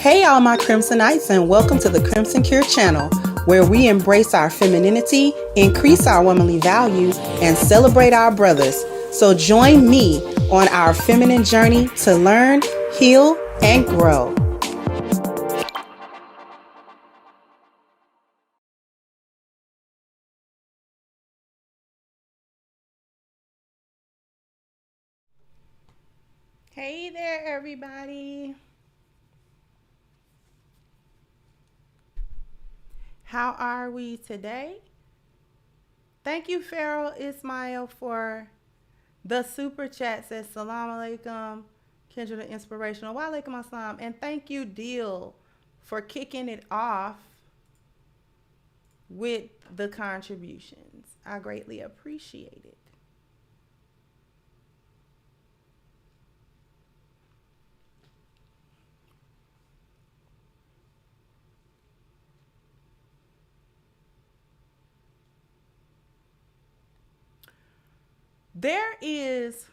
Hey, all my Crimsonites, and welcome to the Crimson Cure channel, where we embrace our femininity, increase our womanly value, and celebrate our brothers. So join me on our feminine journey to learn, heal, and grow. Hey there, everybody. How are we today? Thank you, Farrell Ismail, for the super chat. Says Salam Alaikum, Kendra the Inspirational. Wa alaikum assalam. And thank you, Deal, for kicking it off with the contributions. I greatly appreciate it. There is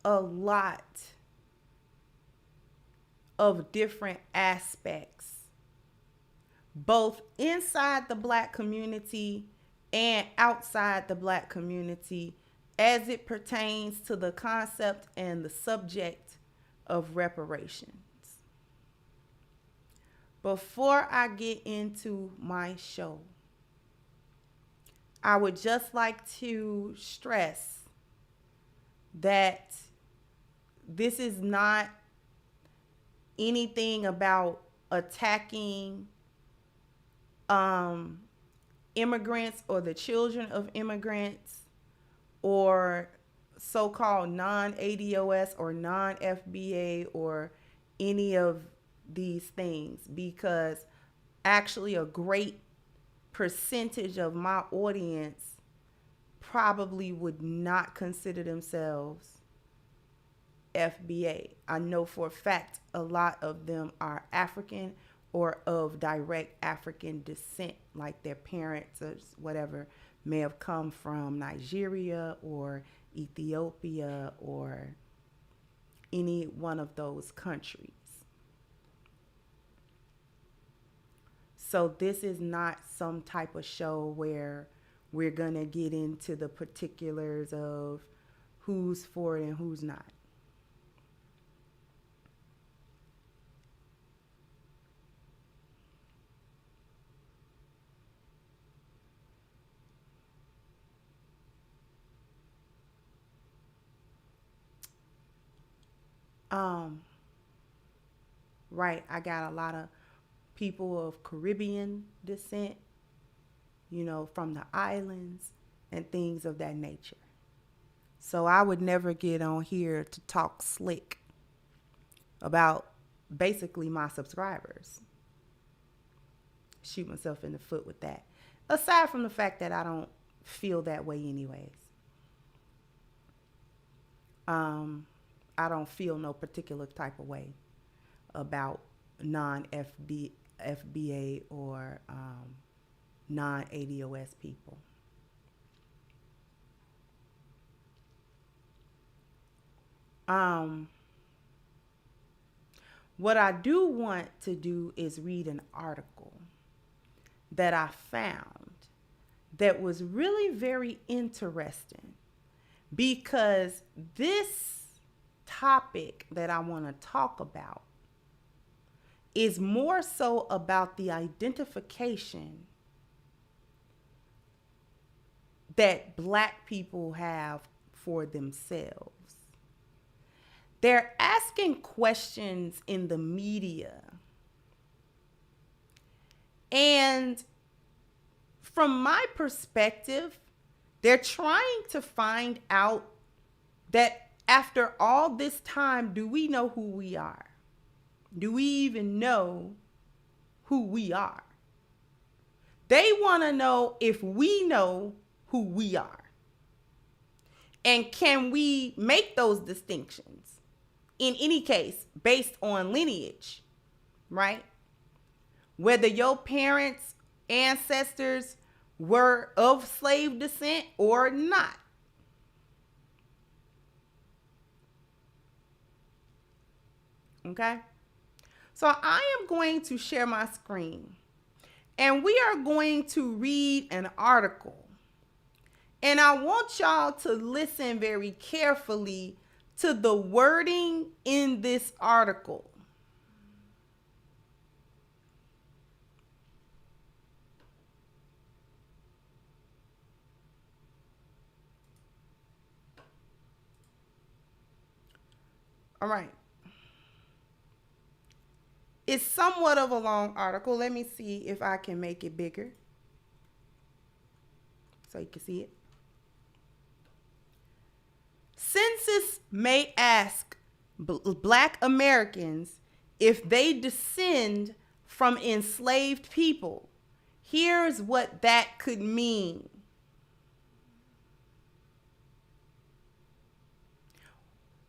a lot of different aspects, both inside the Black community and outside the Black community, as it pertains to the concept and the subject of reparations. Before I get into my show, I would just like to stress that this is not anything about attacking immigrants or the children of immigrants or so-called non-ADOS or non-FBA or any of these things, because actually a great percentage of my audience probably would not consider themselves FBA. I know for a fact a lot of them are African or of direct African descent, like their parents or whatever may have come from Nigeria or Ethiopia or any one of those countries. So this is not some type of show where we're going to get into the particulars of who's for it and who's not. Right, I got a lot of people of Caribbean descent, you know, from the islands and things of that nature. So I would never get on here to talk slick about basically my subscribers. Shoot myself in the foot with that. Aside from the fact that I don't feel that way anyways. I don't feel no particular type of way about non-FBA or non-ADOS people. What I do want to do is read an article that I found that was really very interesting, because this topic that I want to talk about is more so about the identification that Black people have for themselves. They're asking questions in the media, and from my perspective, they're trying to find out that after all this time, do we know who we are? Do we even know who we are? They want to know if we know who we are. And can we make those distinctions? In any case, based on lineage, right? Whether your parents, ancestors were of slave descent or not. Okay? So I am going to share my screen, and we are going to read an article. And I want y'all to listen very carefully to the wording in this article. All right. It's somewhat of a long article. Let me see if I can make it bigger so you can see it. Census may ask Black Americans if they descend from enslaved people. Here's what that could mean.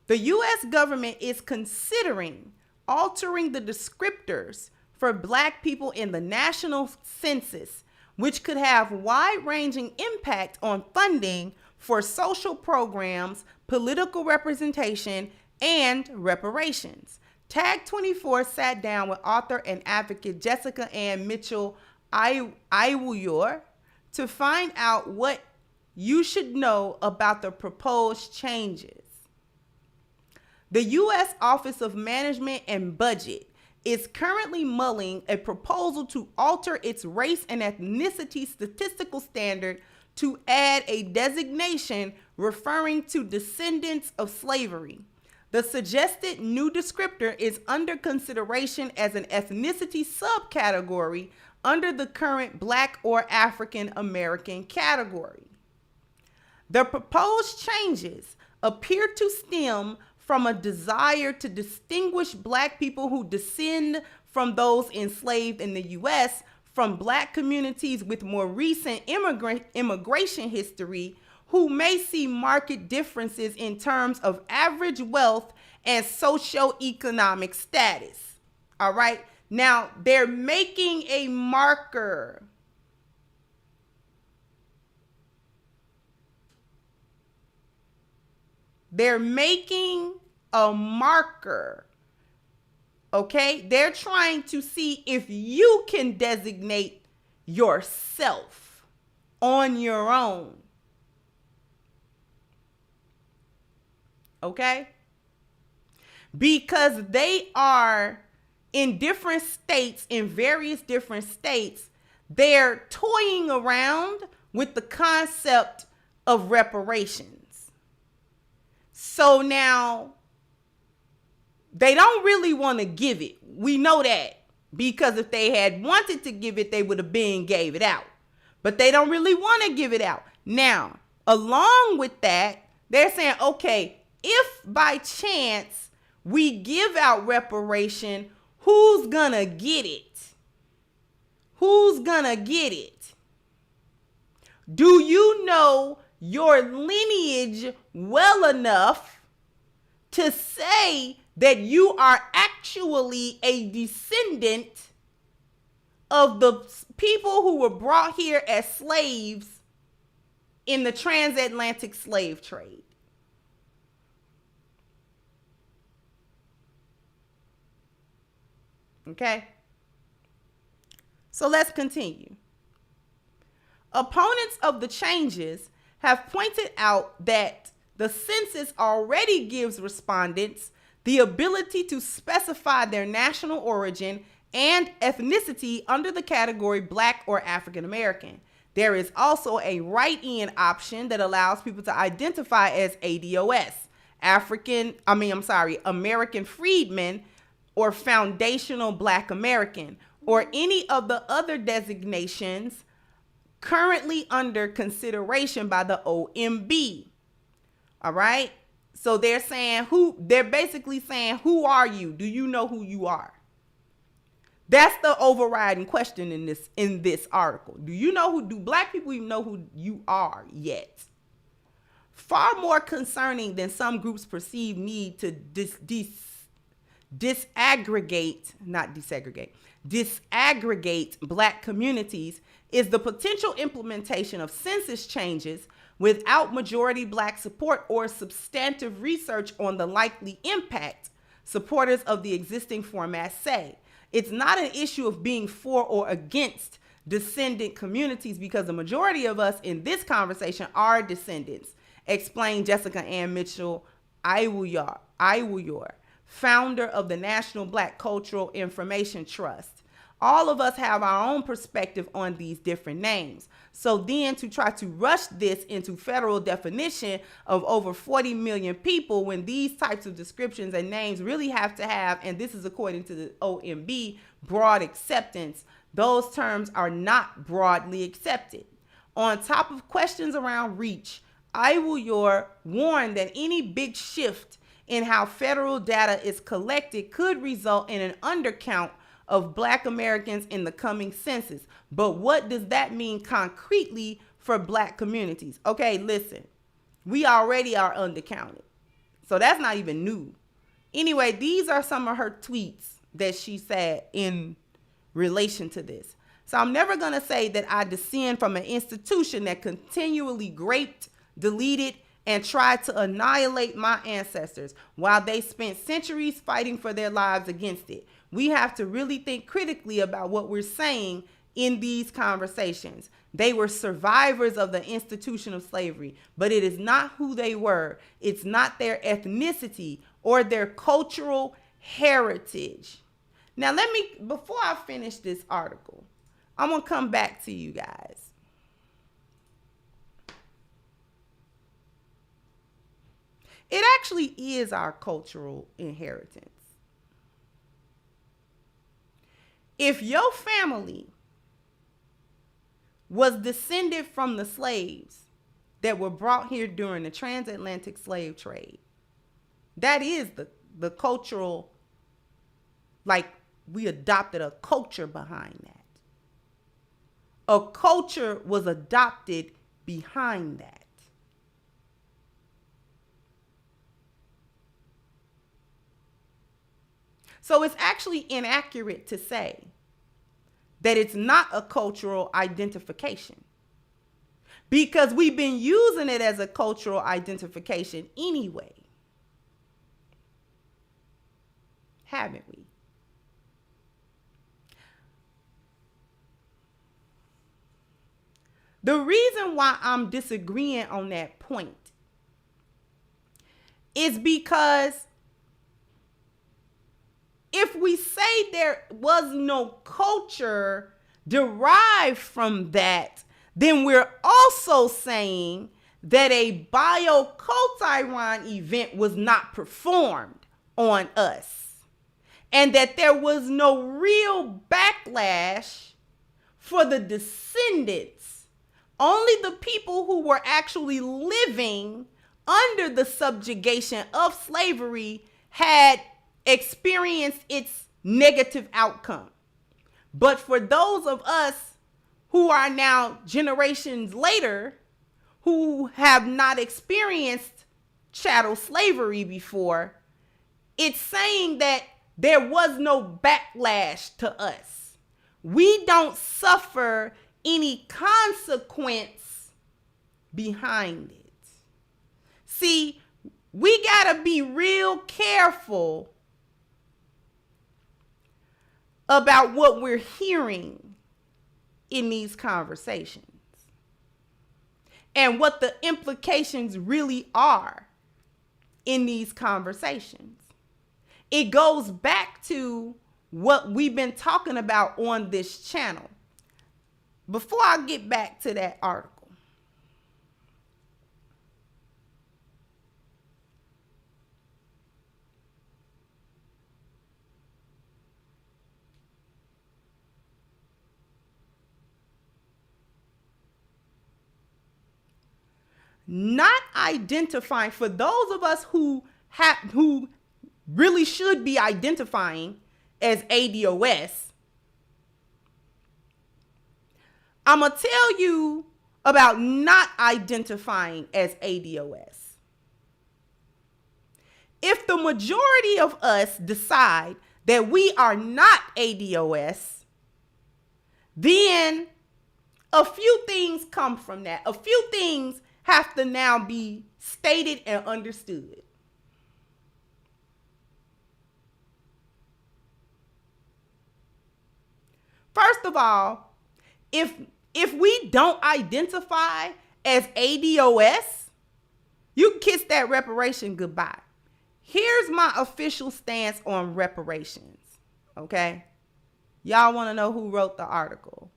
The U.S. government is considering altering the descriptors for Black people in the national census, which could have wide-ranging impact on funding for social programs, political representation, and reparations. Tag 24 sat down with author and advocate Jessica Ann Mitchell Iwuyor to find out what you should know about the proposed changes. The U.S. Office of Management and Budget is currently mulling a proposal to alter its race and ethnicity statistical standard to add a designation referring to descendants of slavery. The suggested new descriptor is under consideration as an ethnicity subcategory under the current Black or African American category. The proposed changes appear to stem from a desire to distinguish Black people who descend from those enslaved in the U.S. from Black communities with more recent immigration history who may see marked differences in terms of average wealth and socioeconomic status. All right. Now, they're making a marker. They're making a marker. Okay? They're trying to see if you can designate yourself on your own. Okay? Because they are in different states, in various different states, they're toying around with the concept of reparations. So now they don't really want to give it. We know that, because if they had wanted to give it, they would have been gave it out. But they don't really want to give it out. Now, along with that, they're saying, okay, if by chance we give out reparation, who's gonna get it? Who's gonna get it? Do you know your lineage well enough to say that you are actually a descendant of the people who were brought here as slaves in the transatlantic slave trade? Okay. So let's continue. Opponents of the changes have pointed out that the census already gives respondents the ability to specify their national origin and ethnicity under the category Black or African American. There is also a write-in option that allows people to identify as ADOS, American freedmen, or foundational Black American, or any of the other designations currently under consideration by the OMB. All right. So they're basically saying, who are you? Do you know who you are? That's the overriding question in this article. Do Black people even know who you are yet? Far more concerning than some groups' perceived need to disaggregate Black communities is the potential implementation of census changes without majority Black support or substantive research on the likely impact, supporters of the existing format say. It's not an issue of being for or against descendant communities because the majority of us in this conversation are descendants, explained Jessica Ann Mitchell Iwuyor, founder of the National Black Cultural Information Trust. All of us have our own perspective on these different names. So then to try to rush this into federal definition of over 40 million people when these types of descriptions and names really have to have, and this is according to the OMB, broad acceptance, those terms are not broadly accepted. On top of questions around reach, Iwuyor warned that any big shift in how federal data is collected could result in an undercount of Black Americans in the coming census. But what does that mean concretely for Black communities? Okay, listen, we already are undercounted. So that's not even new. Anyway, these are some of her tweets that she said in relation to this. So I'm never going to say that I descend from an institution that continually graped, deleted, and tried to annihilate my ancestors while they spent centuries fighting for their lives against it. We have to really think critically about what we're saying in these conversations. They were survivors of the institution of slavery, but it is not who they were. It's not their ethnicity or their cultural heritage. Now, before I finish this article, I'm going to come back to you guys. It actually is our cultural inheritance. If your family was descended from the slaves that were brought here during the transatlantic slave trade, that is the cultural, like we adopted a culture behind that. A culture was adopted behind that. So it's actually inaccurate to say that it's not a cultural identification because we've been using it as a cultural identification anyway. Haven't we? The reason why I'm disagreeing on that point is because if we say there was no culture derived from that, then we're also saying that a bioculturon event was not performed on us and that there was no real backlash for the descendants. Only the people who were actually living under the subjugation of slavery had experienced its negative outcome. But for those of us who are now generations later, who have not experienced chattel slavery before, it's saying that there was no backlash to us. We don't suffer any consequence behind it. See, we gotta be real careful about what we're hearing in these conversations and what the implications really are in these conversations. It goes back to what we've been talking about on this channel. Before I get back to that article, not identifying, for those of us who really should be identifying as ADOS, I'm going to tell you about not identifying as ADOS. If the majority of us decide that we are not ADOS, then a few things come from that. A few things have to now be stated and understood. First of all, if we don't identify as ADOS, you can kiss that reparation goodbye. Here's my official stance on reparations. Okay? Y'all want to know who wrote the article?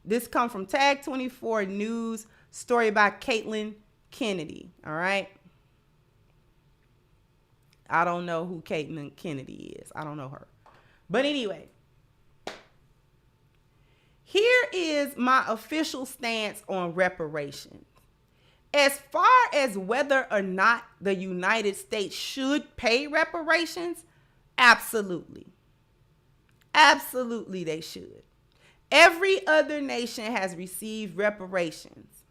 This comes from Tag 24 News, story by Caitlin Kennedy. All right? I don't know who Caitlin Kennedy is. I don't know her. But anyway, here is my official stance on reparations. As far as whether or not the United States should pay reparations, absolutely. Absolutely they should. Every other nation has received reparations.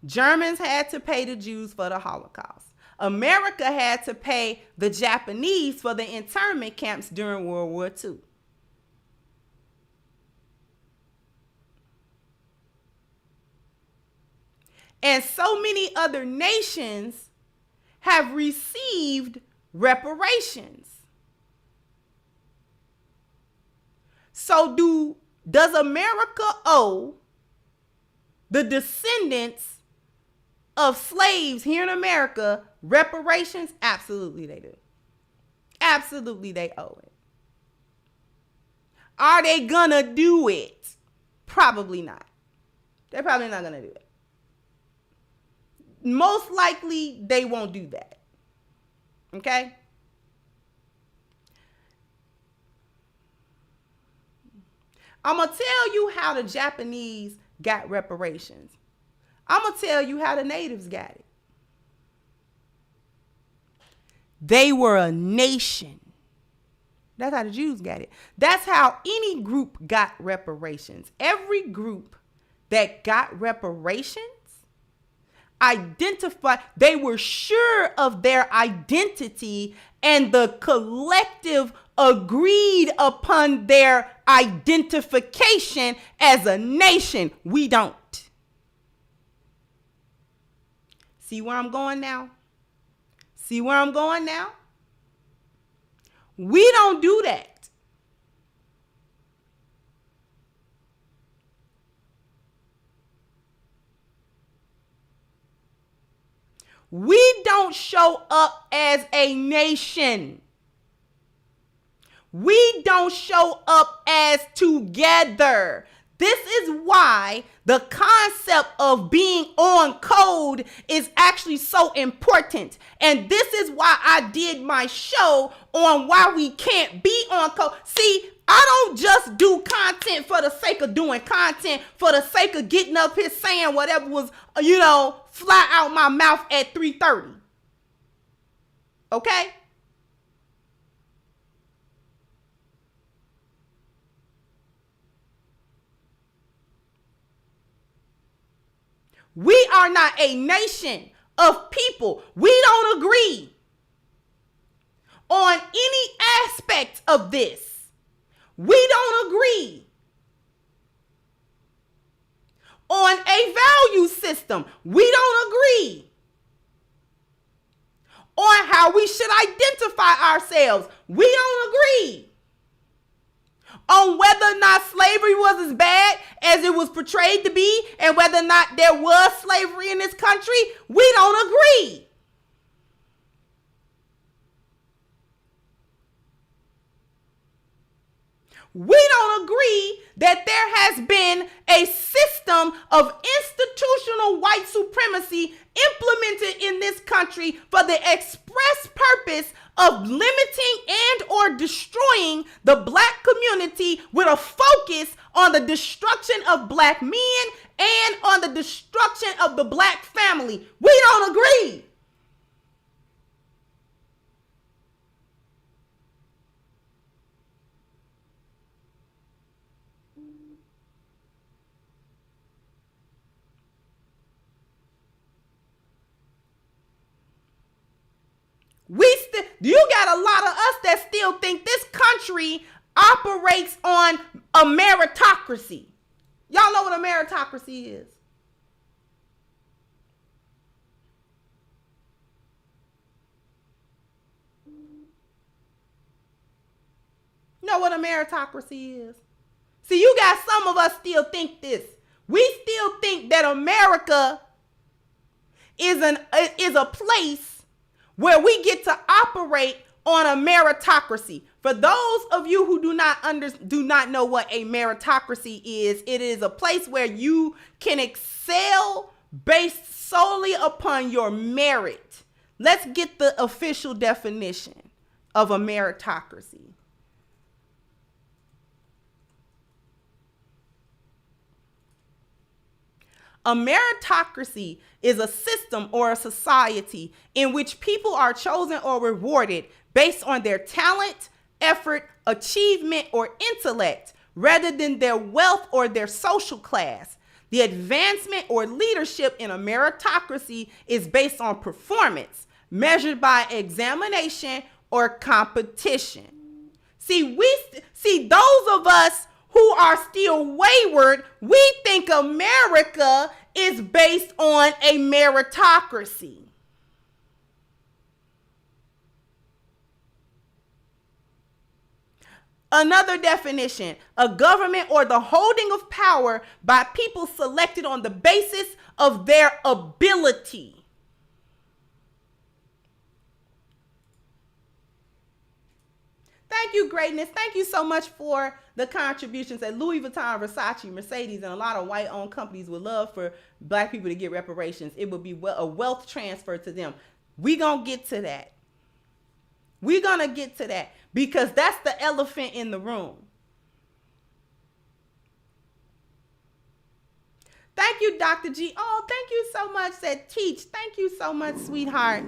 Germans had to pay the Jews for the Holocaust. America had to pay the Japanese for the internment camps during World War II. And so many other nations have received reparations. So does America owe the descendants of slaves here in America reparations? Absolutely they do. Absolutely they owe it. Are they gonna do it? Probably not. They're probably not gonna do it. Most likely they won't do that. Okay? I'm going to tell you how the Japanese got reparations. I'm going to tell you how the natives got it. They were a nation. That's how the Jews got it. That's how any group got reparations. Every group that got reparations they were sure of their identity, and the collective agreed upon their identification as a nation. We don't. See where I'm going now? See where I'm going now? We don't do that. We don't show up as a nation. We don't show up as together. This is why the concept of being on code is actually so important. And this is why I did my show on why we can't be on code. See, I don't just do content for the sake of doing content, for the sake of getting up here saying whatever was, fly out my mouth at 3:30. Okay? We are not a nation of people. We don't agree on any aspect of this. We don't agree on a value system. We don't agree on how we should identify ourselves. We don't agree on whether or not slavery was as bad as it was portrayed to be, and whether or not there was slavery in this country. We don't agree. We don't agree that there has been a system of institutional white supremacy implemented in this country for the express purpose of limiting and or destroying the black community, with a focus on the destruction of black men and on the destruction of the black family. We don't agree. You got a lot of us that still think this country operates on a meritocracy. Y'all know what a meritocracy is? Know what what a meritocracy is? See, you got some of us still think this. We still think that America is a place where we get to operate on a meritocracy. For those of you who do not know what a meritocracy is, it is a place where you can excel based solely upon your merit. Let's get the official definition of a meritocracy. A meritocracy is a system or a society in which people are chosen or rewarded based on their talent, effort, achievement, or intellect, rather than their wealth or their social class. The advancement or leadership in a meritocracy is based on performance, measured by examination or competition. See, those of us who are still wayward, we think America is based on a meritocracy. Another definition, a government or the holding of power by people selected on the basis of their ability. Thank you, greatness. Thank you so much for the contributions that Louis Vuitton, Versace, Mercedes, and a lot of white-owned companies would love for black people to get reparations. It would be a wealth transfer to them. We're going to get to that. We're going to get to that because that's the elephant in the room. Thank you, Dr. G. Oh, thank you so much, said Teach. Thank you so much, sweetheart.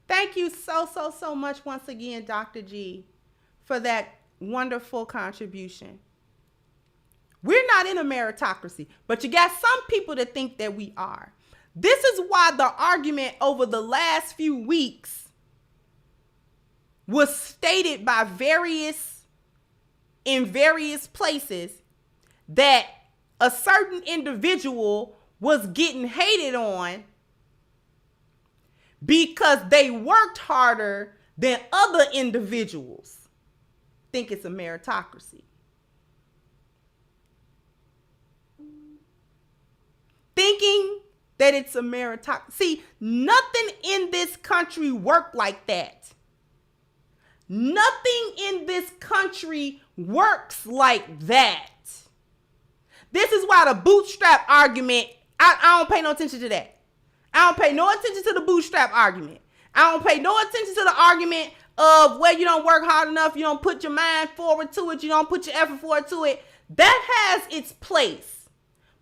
Thank you so much once again, Dr. G, for that wonderful contribution. We're not in a meritocracy, but you got some people that think that we are. This is why the argument over the last few weeks was stated by in various places that a certain individual was getting hated on because they worked harder than other individuals. Think it's a meritocracy. Thinking that it's a meritocracy. See, nothing in this country worked like that. Nothing in this country works like that. This is why the bootstrap argument, I don't pay no attention to that. I don't pay no attention to the bootstrap argument. I don't pay no attention to the argument of where you don't work hard enough, you don't put your mind forward to it, you don't put your effort forward to it. That has its place.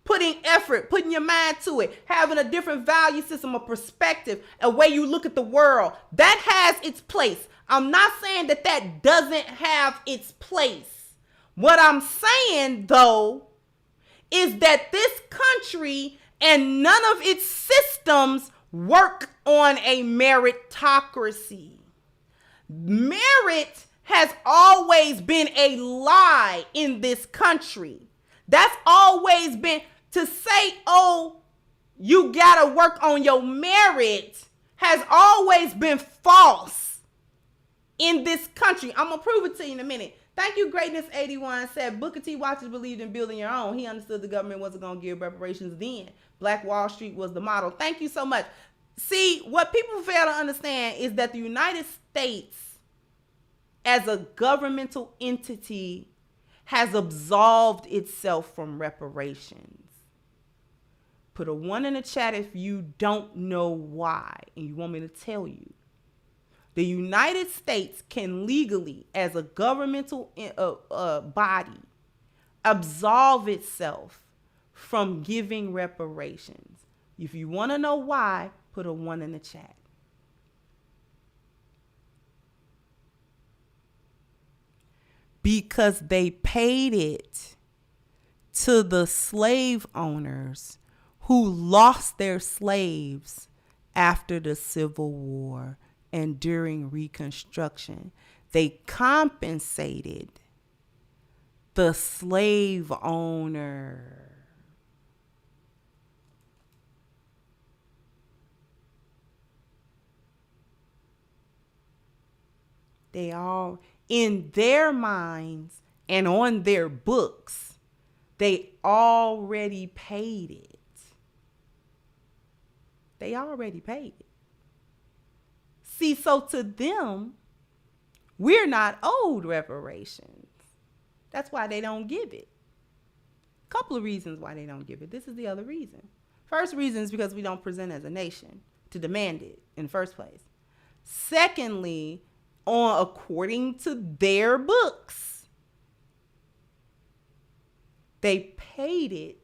Putting effort, putting your mind to it, having a different value system, a perspective, a way you look at the world. That has its place. I'm not saying that that doesn't have its place. What I'm saying, though, is that this country and none of its systems work on a meritocracy. Merit has always been a lie in this country. That's always been to say, oh, you gotta work on your merit has always been false in this country. I'm gonna prove it to you in a minute. Thank you, Greatness81 said Booker T. Waters believed in building your own. He understood the government wasn't gonna give reparations then. Black Wall Street was the model. Thank you so much. See, what people fail to understand is that the United States as a governmental entity has absolved itself from reparations. Put a 1 in the chat if you don't know why and you want me to tell you. The United States can legally, as a governmental body, absolve itself from giving reparations. If you want to know why, put a 1 in the chat. because they paid it to the slave owners who lost their slaves after the Civil War and during Reconstruction. They compensated the slave owner. They all, in their minds and on their books, they already paid it. They already paid it. See, so to them, we're not owed reparations. That's why they don't give it. A couple of reasons why they don't give it. This is the other reason. First reason is because we don't present as a nation to demand it in the first place. Secondly, according to their books, they paid it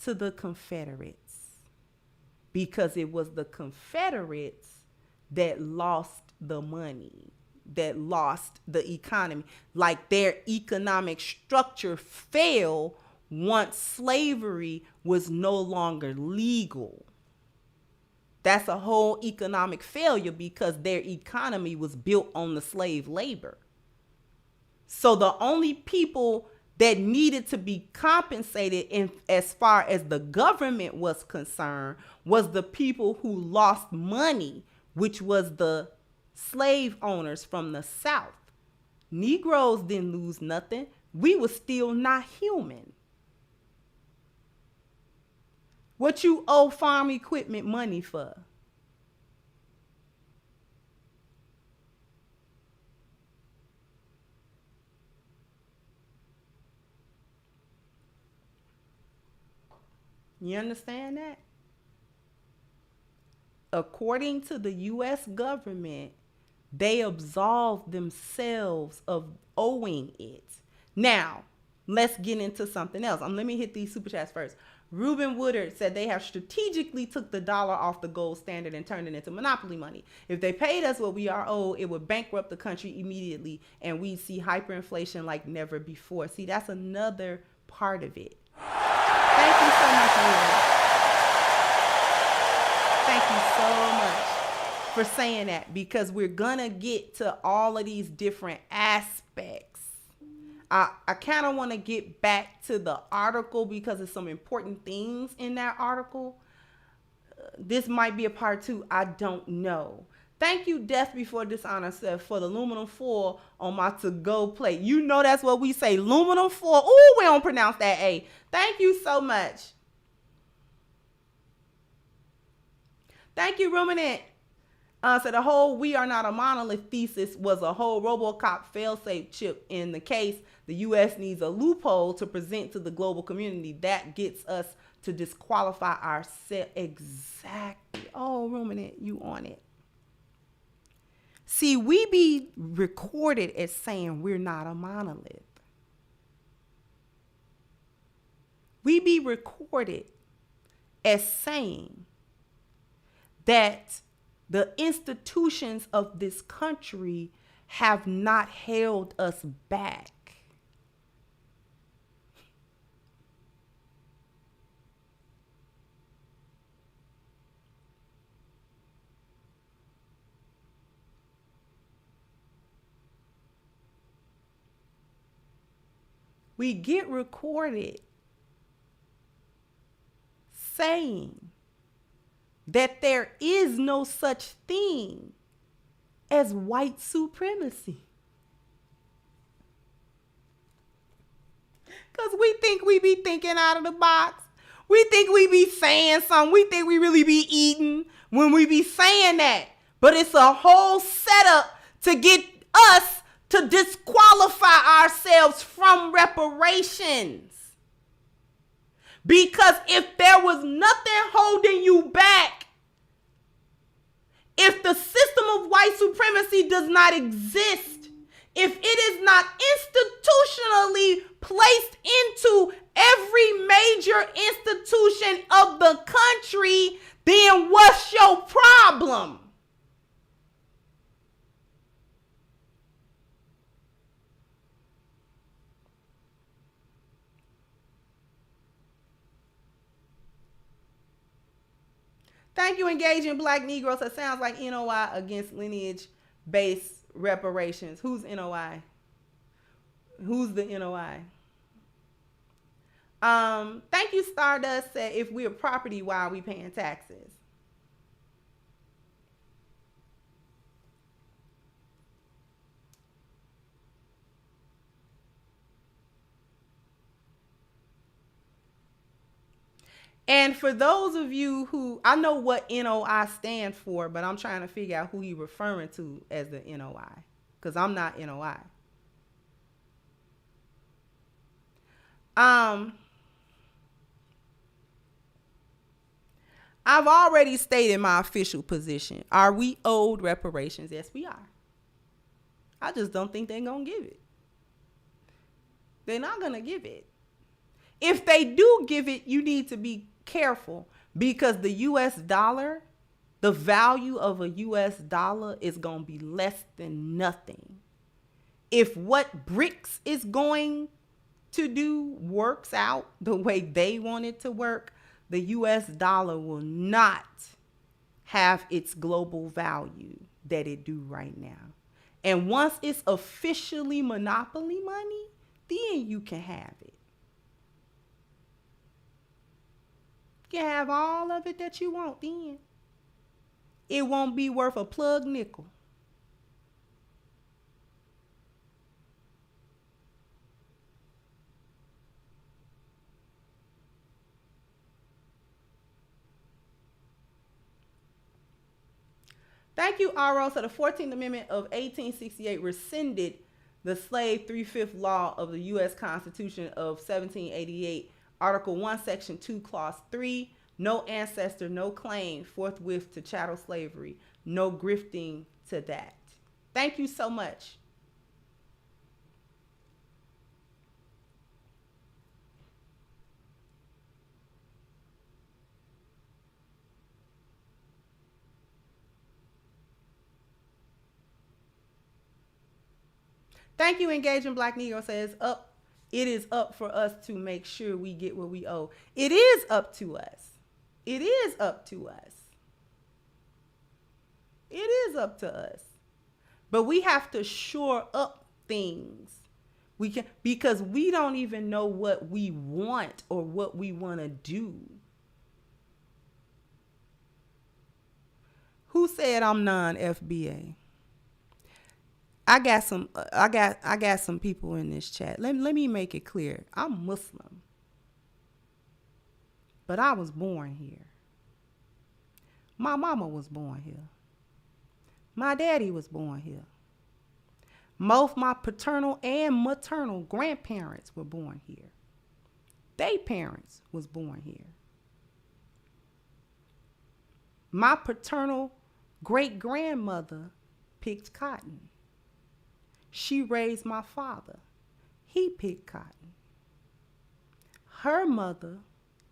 to the Confederates because it was the Confederates that lost the money, that lost the economy. Like their economic structure fell once slavery was no longer legal. That's a whole economic failure because their economy was built on the slave labor. So the only people that needed to be compensated in as far as the government was concerned was the people who lost money, which was the slave owners from the South. Negroes didn't lose nothing. We were still not human. What you owe farm equipment money for? You understand that? According to the U.S. government, they absolved themselves of owing it. Now, let's get into something else. Let me hit these super chats first. Reuben Woodard said they have strategically took the dollar off the gold standard and turned it into monopoly money. If they paid us what we are owed, it would bankrupt the country immediately and we'd see hyperinflation like never before. See, that's another part of it. Thank you so much, Reuben. Thank you so much for saying that, because we're gonna get to all of these different aspects. I kind of want to get back to the article because there's some important things in that article. This might be a part 2. I don't know. Thank you, Death Before Dishonor said, for the aluminum foil on my to-go plate. You know that's what we say, aluminum foil. Ooh, we don't pronounce that A. Thank you so much. Thank you, Ruminant. So the whole "we are not a monolith" thesis was a whole RoboCop failsafe chip in the case. The U.S. needs a loophole to present to the global community that gets us to disqualify ourselves. Exactly. Oh, Ruminant, you on it. See, we be recorded as saying we're not a monolith. We be recorded as saying that the institutions of this country have not held us back. We get recorded saying that there is no such thing as white supremacy. Because we think we be thinking out of the box. We think we be saying something. We think we really be eating when we be saying that. But it's a whole setup to get us to disqualify ourselves from reparations. Because if there was nothing holding you back, if the system of white supremacy does not exist, if it is not institutionally placed into every major institution of the country, then what's your problem? Thank you, engaging Black Negroes. That sounds like NOI against lineage-based reparations. Who's NOI? Who's the NOI? Thank you, Stardust. Said if we're property, why are we paying taxes? And for those of you who, I know what NOI stands for, but I'm trying to figure out who you're referring to as the NOI, because I'm not NOI. I've already stated my official position. Are we owed reparations? Yes, we are. I just don't think they're going to give it. They're not going to give it. If they do give it, you need to be careful, because the US dollar, the value of a US dollar is going to be less than nothing. If what BRICS is going to do works out the way they want it to work, the US dollar will not have its global value that it do right now. And once it's officially monopoly money, then you can have it. You can have all of it that you want then. It won't be worth a plug nickel. Thank you, RO. So the 14th Amendment of 1868 rescinded the slave 3/5 law of the U.S. Constitution of 1788, Article 1, Section 2, Clause 3, no ancestor, no claim forthwith to chattel slavery, no grifting to that. Thank you so much. Thank you, Engaging Black Negro. Says up. It is up for us to make sure we get what we owe. It is up to us. It is up to us. It is up to us. But we have to shore up things. We can, because we don't even know what we want or what we want to do. Who said I'm non-FBA? I got some people in this chat. Let me make it clear. I'm Muslim. But I was born here. My mama was born here. My daddy was born here. Both my paternal and maternal grandparents were born here. They parents was born here. My paternal great-grandmother picked cotton. She raised my father. He picked cotton. Her mother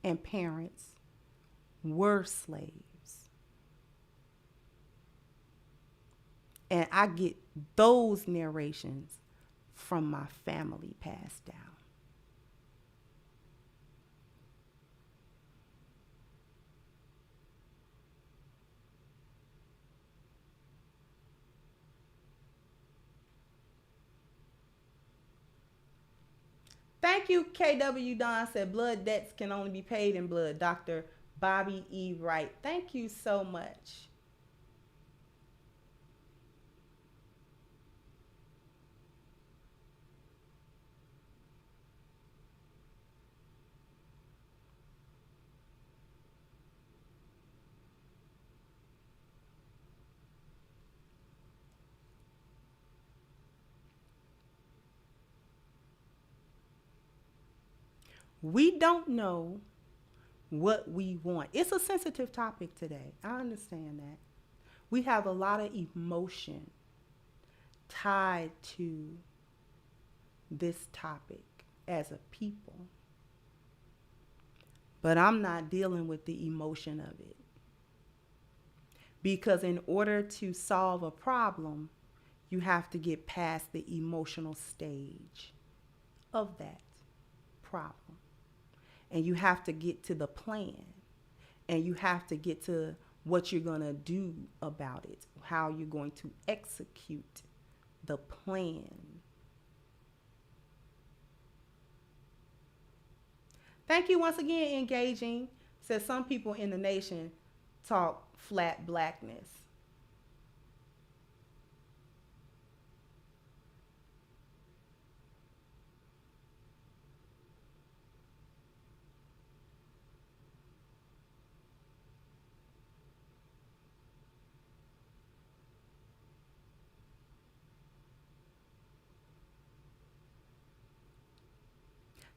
and parents were slaves. And I get those narrations from my family passed down. Thank you, KW Don. Said blood debts can only be paid in blood. Dr. Bobby E. Wright. Thank you so much. We don't know what we want. It's a sensitive topic today. I understand that. We have a lot of emotion tied to this topic as a people. But I'm not dealing with the emotion of it. Because in order to solve a problem, you have to get past the emotional stage of that problem. And you have to get to the plan. And you have to get to what you're going to do about it, how you're going to execute the plan. Thank you once again, Engaging. Says some people in the nation talk flat blackness.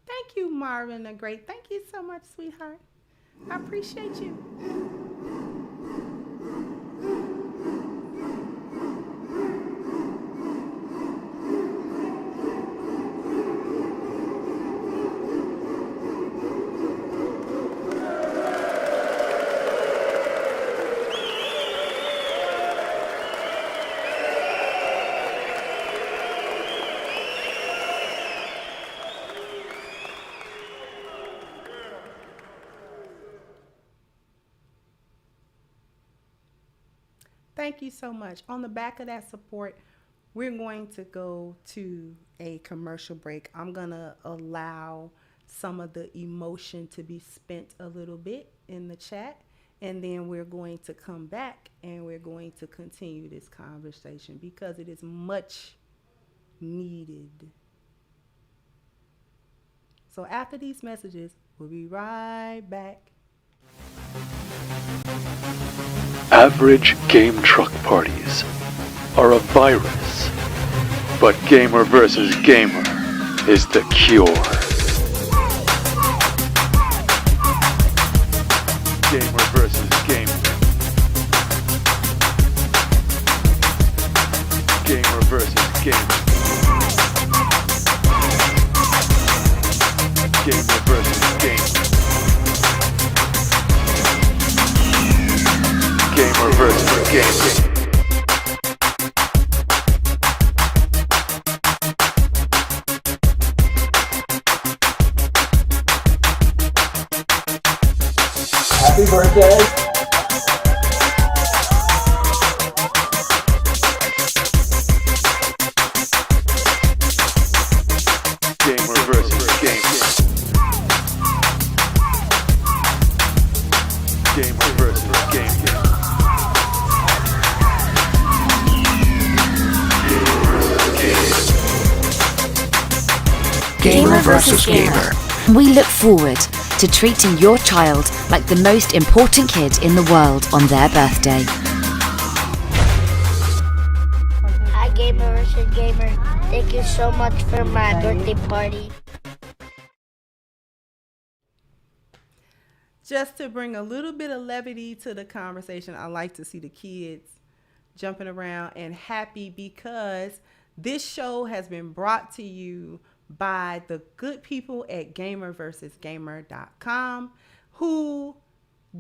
Thank you, Marvin the Great. Thank you so much, sweetheart. I appreciate you. Thank you so much. On the back of that support, we're going to go to a commercial break. I'm going to allow some of the emotion to be spent a little bit in the chat, and then we're going to come back and we're going to continue this conversation because it is much needed. So after these messages, we'll be right back. Average game truck parties are a virus, but gamer versus gamer is the cure. Gamer versus gamer. Gamer versus gamer. Gamer versus gamer. Gamer versus gamer. Happy birthday. Gamer versus gamer. Gamer versus gamer. Gamer versus gamer. We look forward to treating your child like the most important kid in the world on their birthday. Hi, Gamer versus Gamer. Thank you so much for my birthday party. Just to bring a little bit of levity to the conversation, I like to see the kids jumping around and happy because this show has been brought to you by the good people at gamerversusgamer.com who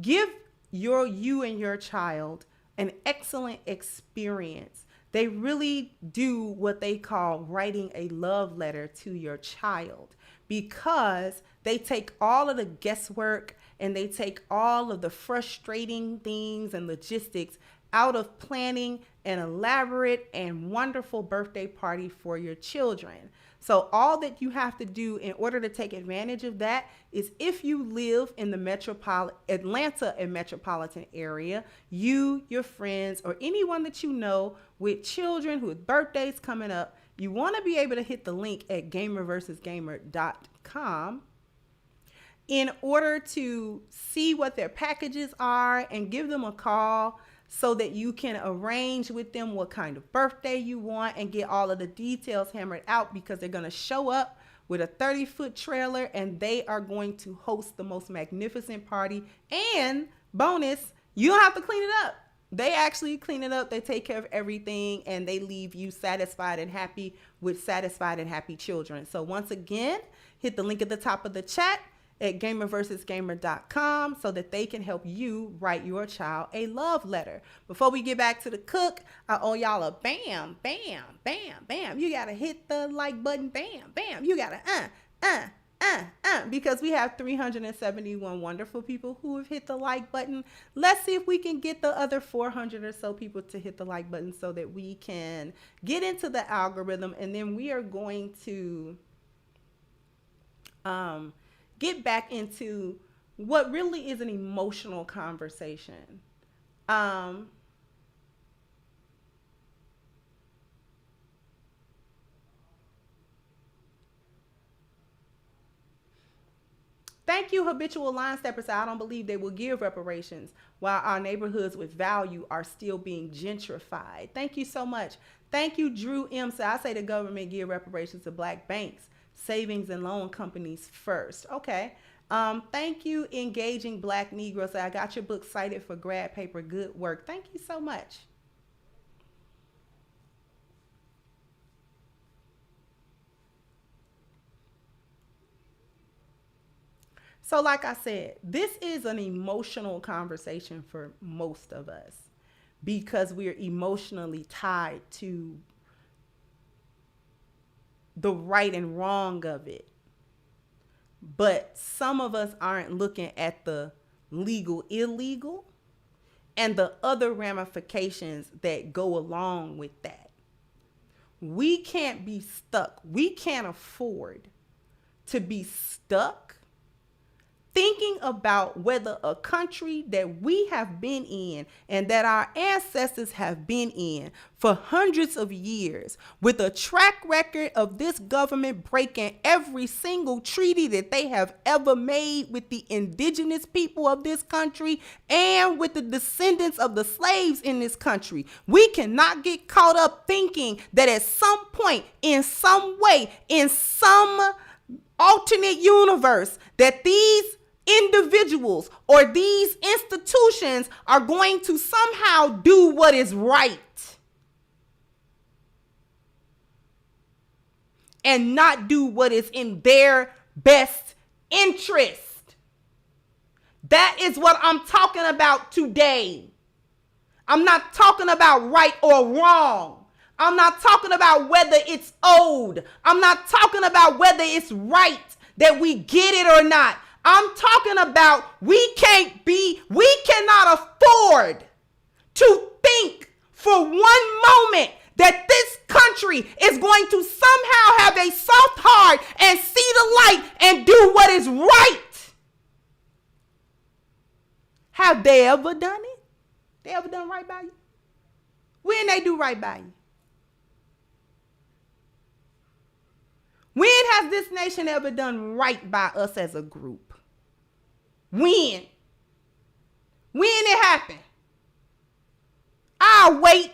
give you and your child an excellent experience. They really do what they call writing a love letter to your child because they take all of the guesswork and they take all of the frustrating things and logistics out of planning an elaborate and wonderful birthday party for your children. So all that you have to do in order to take advantage of that is if you live in the Atlanta and metropolitan area, you, your friends, or anyone that you know with children who have birthdays coming up, you want to be able to hit the link at gamerversusgamer.com in order to see what their packages are and give them a call so that you can arrange with them what kind of birthday you want and get all of the details hammered out because they're going to show up with a 30-foot trailer and they are going to host the most magnificent party. And bonus, you don't have to clean it up. They actually clean it up. They take care of everything and they leave you satisfied and happy with satisfied and happy children. So once again, hit the link at the top of the chat at gamerversusgamer.com so that they can help you write your child a love letter. Before we get back to the cook, I owe y'all a bam, bam, bam, bam. You gotta hit the like button, bam, bam. You gotta because we have 371 wonderful people who have hit the like button. Let's see if we can get the other 400 or so people to hit the like button so that we can get into the algorithm. And then we are going to get back into what really is an emotional conversation. Thank you, habitual line steppers. I don't believe they will give reparations while our neighborhoods with value are still being gentrified. Thank you so much. Thank you, Drew M. So I say the government give reparations to black banks, savings and loan companies first. Okay. Thank you, Engaging Black Negroes. I got your book cited for grad paper. Good work. Thank you so much. So like I said, this is an emotional conversation for most of us because we're emotionally tied to the right and wrong of it. But some of us aren't looking at the legal, illegal, and the other ramifications that go along with that. We can't be stuck. We can't afford to be stuck thinking about whether a country that we have been in and that our ancestors have been in for hundreds of years, with a track record of this government breaking every single treaty that they have ever made with the indigenous people of this country and with the descendants of the slaves in this country. We cannot get caught up thinking that at some point, in some way, in some alternate universe, that these individuals or these institutions are going to somehow do what is right and not do what is in their best interest. That is what I'm talking about today. I'm not talking about right or wrong. I'm not talking about whether it's owed. I'm not talking about whether it's right that we get it or not. I'm talking about we cannot afford to think for one moment that this country is going to somehow have a soft heart and see the light and do what is right. Have they ever done it? They ever done right by you? When they do right by you? When has this nation ever done right by us as a group? When? When it happened? I'll wait.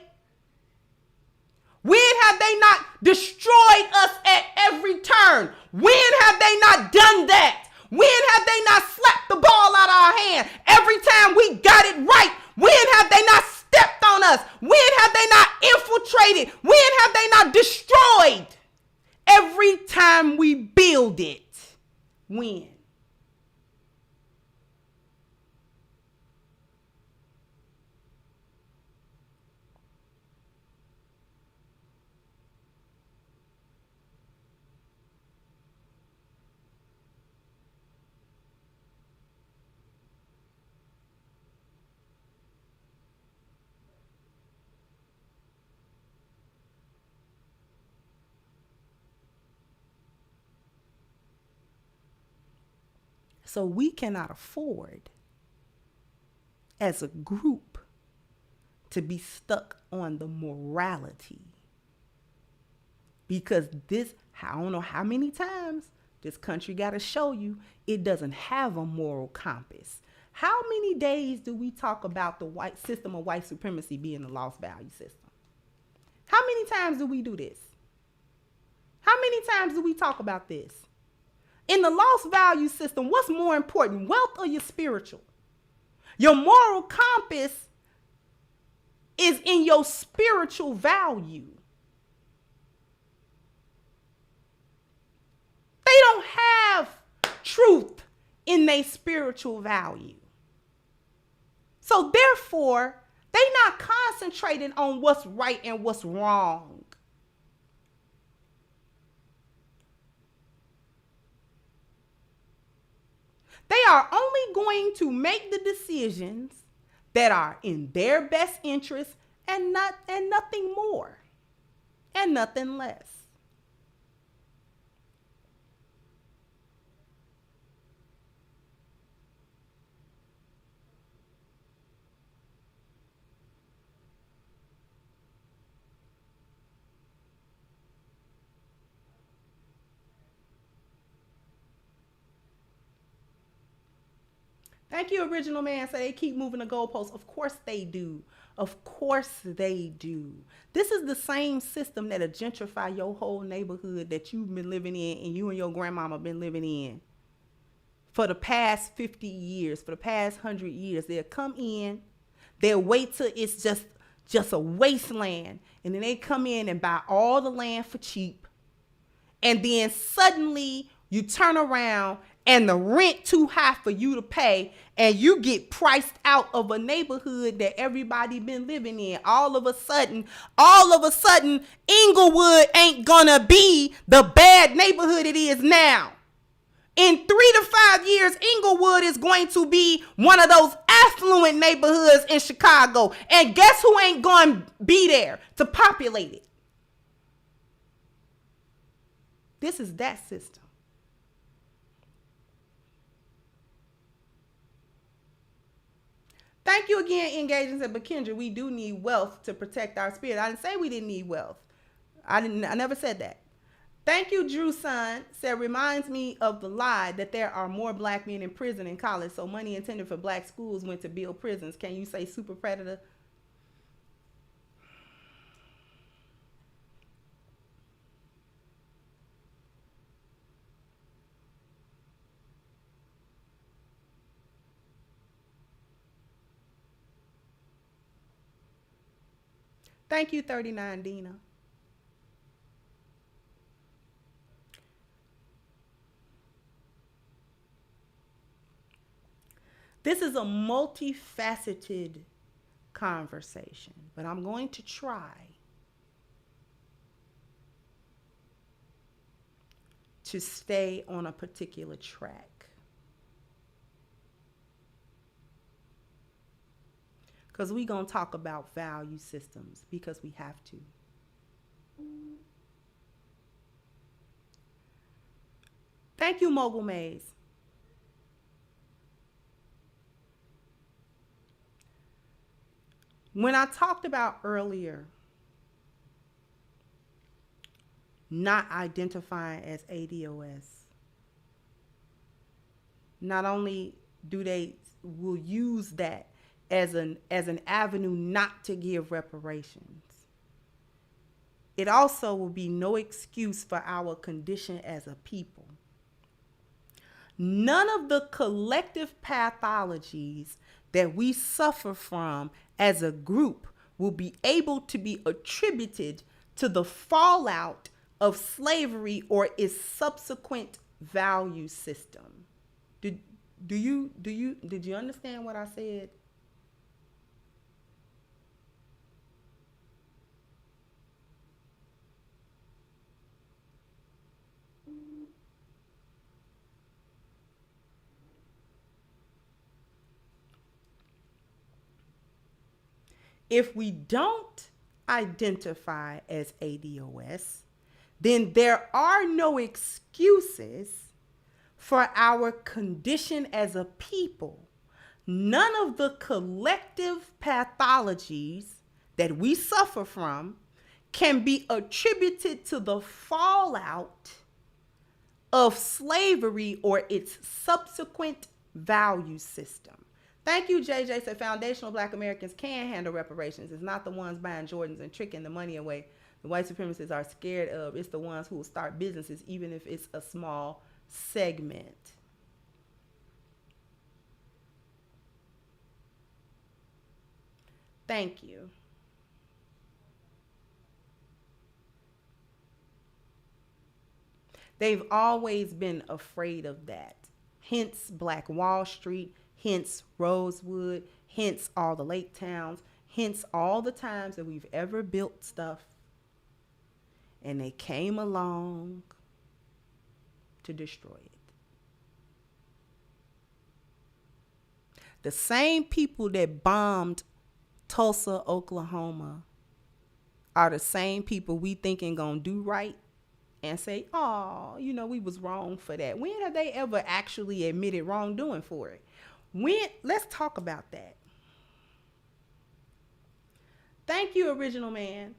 When have they not destroyed us at every turn? When have they not done that? When have they not slapped the ball out of our hand every time we got it right? When have they not stepped on us? When have they not infiltrated? When have they not destroyed? Every time we build it. When? So we cannot afford as a group to be stuck on the morality. Because this, I don't know how many times this country got to show you it doesn't have a moral compass. How many days do we talk about the white system of white supremacy being a lost value system? How many times do we do this? How many times do we talk about this? In the lost value system, what's more important, wealth or your spiritual? Your moral compass is in your spiritual value. They don't have truth in their spiritual value. So therefore, they're not concentrating on what's right and what's wrong. They are only going to make the decisions that are in their best interest and nothing more and nothing less. Thank you, Original Man. So they keep moving the goalposts. Of course they do. Of course they do. This is the same system that'll gentrify your whole neighborhood that you've been living in and you and your grandmama been living in for the past 50 years, for the past 100 years. They'll come in, they'll wait till it's just a wasteland, and then they come in and buy all the land for cheap. And then suddenly you turn around and the rent too high for you to pay, and you get priced out of a neighborhood that everybody been living in. All of a sudden, Inglewood ain't gonna be the bad neighborhood it is now. In 3 to 5 years, Inglewood is going to be one of those affluent neighborhoods in Chicago. And guess who ain't going to be there to populate it? This is that system. Thank you again, Engaging. But Kendra, we do need wealth to protect our spirit. I didn't say we didn't need wealth. I never said that. Thank you, Drew Son. Said, reminds me of the lie that there are more black men in prison and college, so money intended for black schools went to build prisons. Can you say super predator? Thank you, 39 Dina. This is a multifaceted conversation, but I'm going to try to stay on a particular track. Because we're going to talk about value systems because we have to. Thank you, Mogul Maze. When I talked about earlier not identifying as ADOS, not only will use that as an avenue not to give reparations, it also will be no excuse for our condition as a people. None of the collective pathologies that we suffer from as a group will be able to be attributed to the fallout of slavery or its subsequent value system. Did you understand what I said? If we don't identify as ADOS, then there are no excuses for our condition as a people. None of the collective pathologies that we suffer from can be attributed to the fallout of slavery or its subsequent value system. Thank you, JJ. Said foundational black Americans can handle reparations. It's not the ones buying Jordans and tricking the money away the white supremacists are scared of. It's the ones who will start businesses, even if it's a small segment. Thank you. They've always been afraid of that. Hence Black Wall Street, hence Rosewood, hence all the lake towns, hence all the times that we've ever built stuff. And they came along to destroy it. The same people that bombed Tulsa, Oklahoma are the same people we thinking gonna do right and say, oh, we was wrong for that. When have they ever actually admitted wrongdoing for it? Let's talk about that. Thank you, Original Man.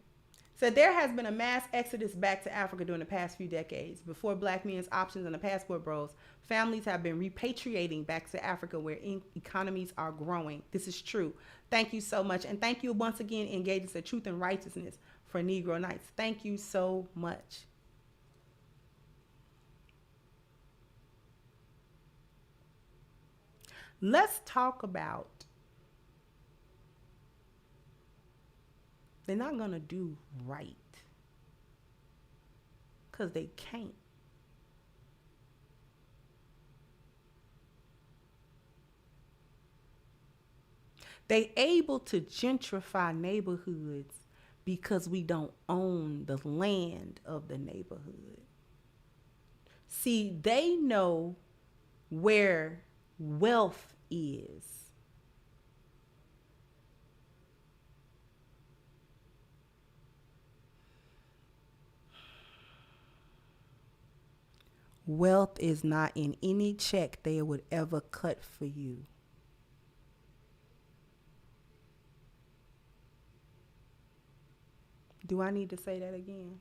Said there has been a mass exodus back to Africa during the past few decades. Before Black men's options and the passport bros, families have been repatriating back to Africa where economies are growing. This is true. Thank you so much. And thank you once again, Engaging to Truth and Righteousness for Negro Nights. Thank you so much. Let's talk about, they're not going to do right because they can't. They able to gentrify neighborhoods because we don't own the land of the neighborhood. See, they know where wealth is. Wealth is not in any check they would ever cut for you. Do I need to say that again?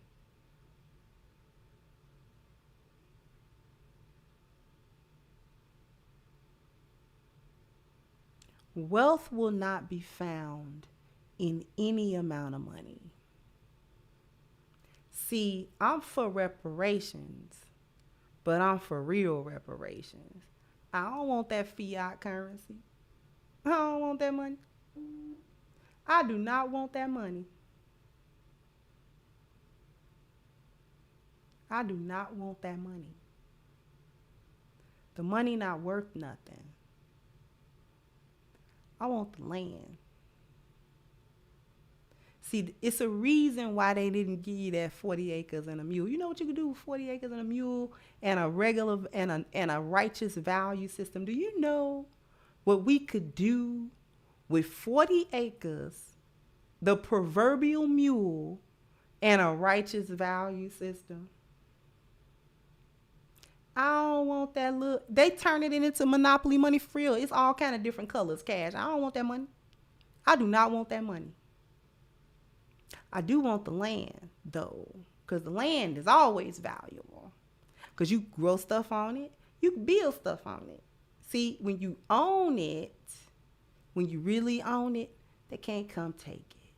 Wealth will not be found in any amount of money. See, I'm for reparations, but I'm for real reparations. I don't want that fiat currency. I don't want that money. I do not want that money. I do not want that money. The money not worth nothing. I want the land. See, it's a reason why they didn't give you that 40 acres and a mule. You know what you could do with 40 acres and a mule and a regular and a righteous value system? Do you know what we could do with 40 acres, the proverbial mule, and a righteous value system? I don't want that look. They turn it into monopoly money for real. It's all kind of different colors, cash. I don't want that money. I do not want that money. I do want the land, though, because the land is always valuable. Because you grow stuff on it. You can build stuff on it. See, when you own it, when you really own it, they can't come take it.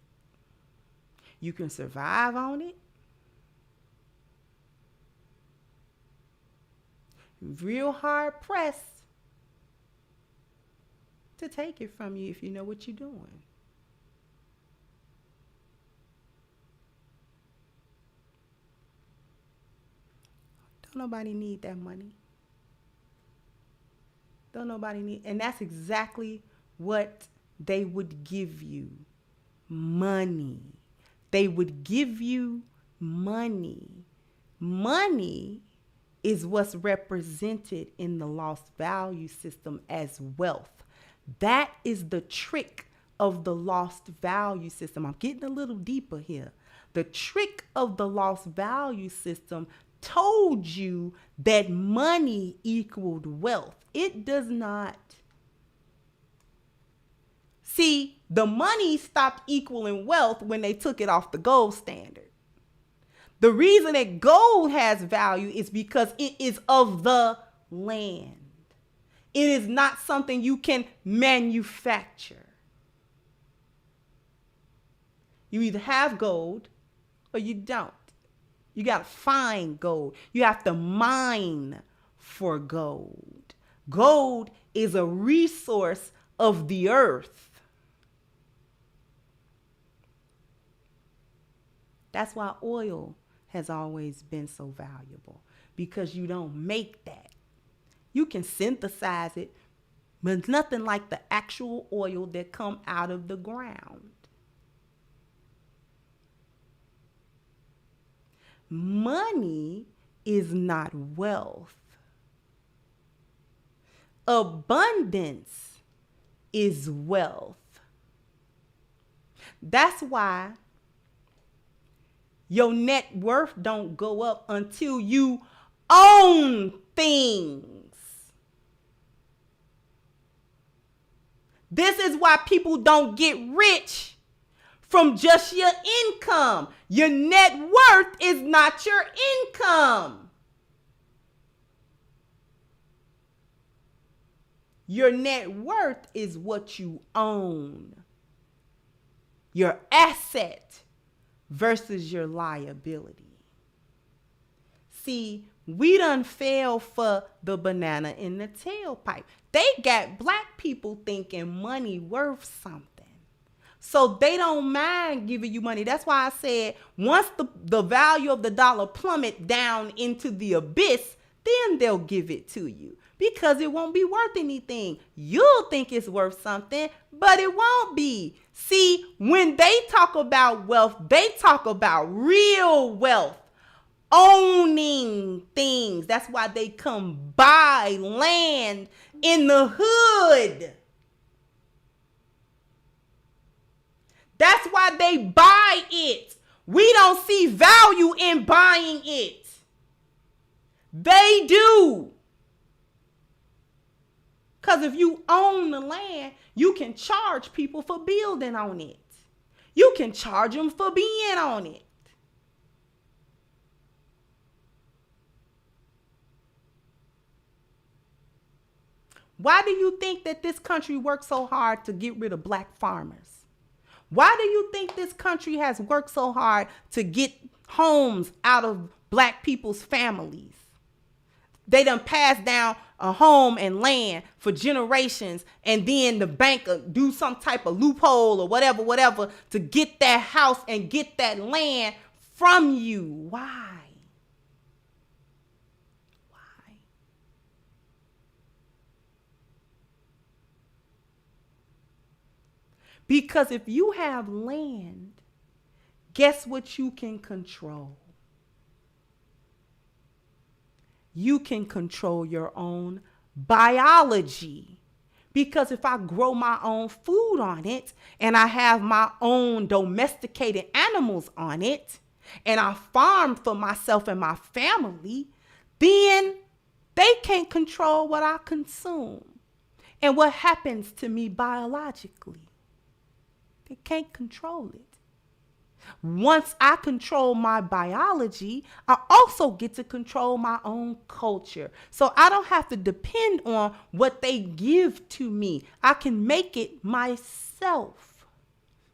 You can survive on it. Real hard pressed to take it from you if you know what you're doing. Don't nobody need that money. Don't nobody need, and that's exactly what they would give you. Money. They would give you money. Money is what's represented in the lost value system as wealth. That is the trick of the lost value system. I'm getting a little deeper here. The trick of the lost value system told you that money equaled wealth. It does not. See, the money stopped equaling wealth when they took it off the gold standard. The reason that gold has value is because it is of the land. It is not something you can manufacture. You either have gold or you don't. You got to find gold. You have to mine for gold. Gold is a resource of the earth. That's why oil has always been so valuable, because you don't make that. You can synthesize it, but it's nothing like the actual oil that come out of the ground. Money is not wealth. Abundance is wealth. That's why your net worth don't go up until you own things. This is why people don't get rich from just your income. Your net worth is not your income. Your net worth is what you own. Your asset versus your liability. See, we done fell for the banana in the tailpipe. They got black people thinking money worth something. So they don't mind giving you money. That's why I said once the value of the dollar plummet down into the abyss, then they'll give it to you. Because it won't be worth anything. You'll think it's worth something, but it won't be. See, when they talk about wealth, they talk about real wealth. Owning things. That's why they come buy land in the hood. That's why they buy it. We don't see value in buying it. They do. Because if you own the land, you can charge people for building on it. You can charge them for being on it. Why do you think that this country works so hard to get rid of black farmers? Why do you think this country has worked so hard to get homes out of black people's families? They done passed down a home and land for generations, and then the bank do some type of loophole or whatever to get that house and get that land from you. Why? Because if you have land, guess what you can control? You can control your own biology. Because if I grow my own food on it and I have my own domesticated animals on it and I farm for myself and my family, then they can't control what I consume and what happens to me biologically. They can't control it. Once I control my biology, I also get to control my own culture. So I don't have to depend on what they give to me. I can make it myself.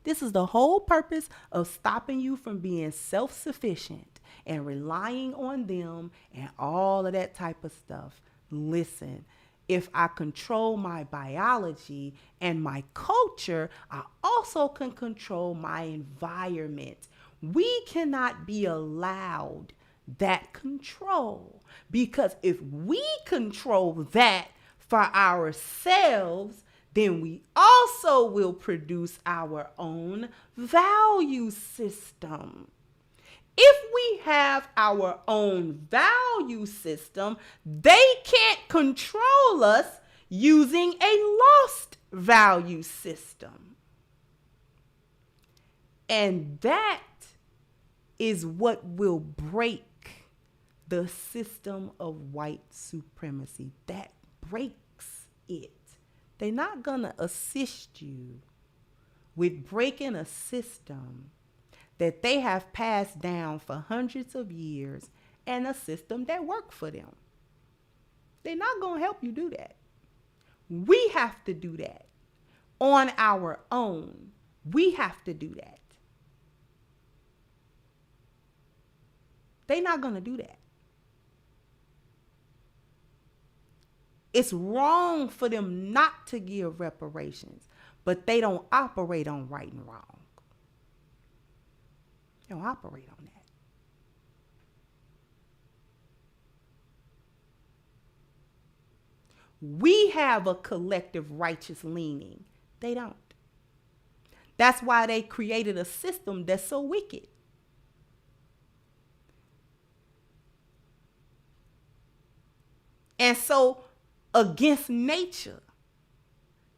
This is the whole purpose of stopping you from being self-sufficient and relying on them and all of that type of stuff. Listen. If I control my biology and my culture, I also can control my environment. We cannot be allowed that control, because if we control that for ourselves, then we also will produce our own value system. If we have our own value system, they can't control us using a lost value system. And that is what will break the system of white supremacy. That breaks it. They're not going to assist you with breaking a system that they have passed down for hundreds of years and a system that worked for them. They're not going to help you do that. We have to do that on our own. We have to do that. They're not going to do that. It's wrong for them not to give reparations, but they don't operate on right and wrong. They don't operate on that. We have a collective righteous leaning. They don't. That's why they created a system that's so wicked. And so against nature.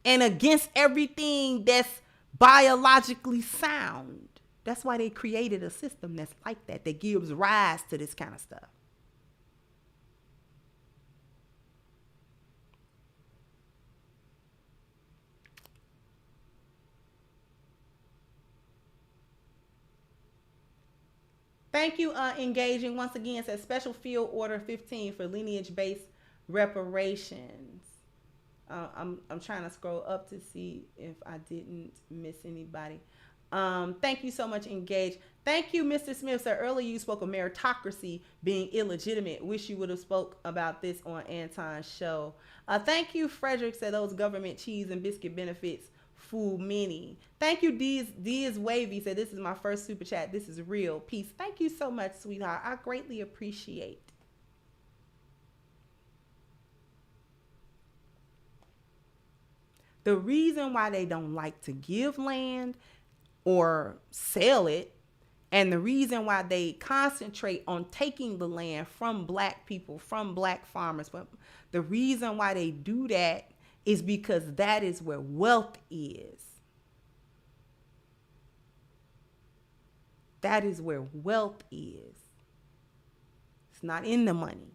and against everything that's biologically sound. That's why they created a system that's like that gives rise to this kind of stuff. Thank you, engaging. Once again, it says Special Field Order 15 for lineage-based reparations. I'm trying to scroll up to see if I didn't miss anybody. Thank you so much, engage. Thank you, Mr. Smith. Sir, earlier you spoke of meritocracy being illegitimate. Wish you would have spoke about this on Anton's show. Thank you, Frederick. Said those government cheese and biscuit benefits fool many. Thank you, Diaz Wavy. Said this is my first super chat. This is real. Peace. Thank you so much, sweetheart. I greatly appreciate. The reason why they don't like to give land or sell it, and the reason why they concentrate on taking the land from black people, from black farmers, but the reason why they do that is because that is where wealth is. That is where wealth is. It's not in the money.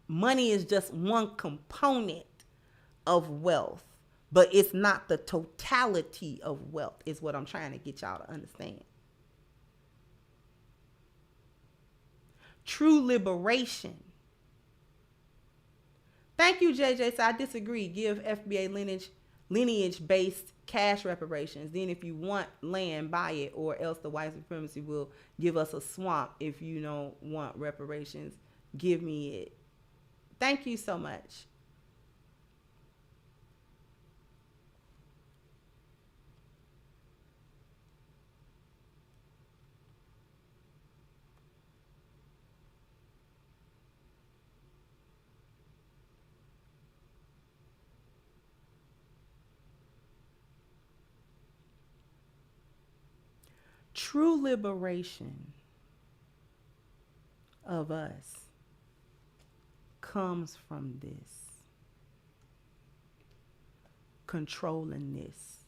Money is just one component of wealth, but it's not the totality of wealth, is what I'm trying to get y'all to understand. True liberation. Thank you, JJ. So I disagree. Give FBA lineage-based cash reparations. Then if you want land, buy it, or else the white supremacy will give us a swamp. If you don't want reparations, give me it. Thank you so much. True liberation of us comes from this. Controlling this.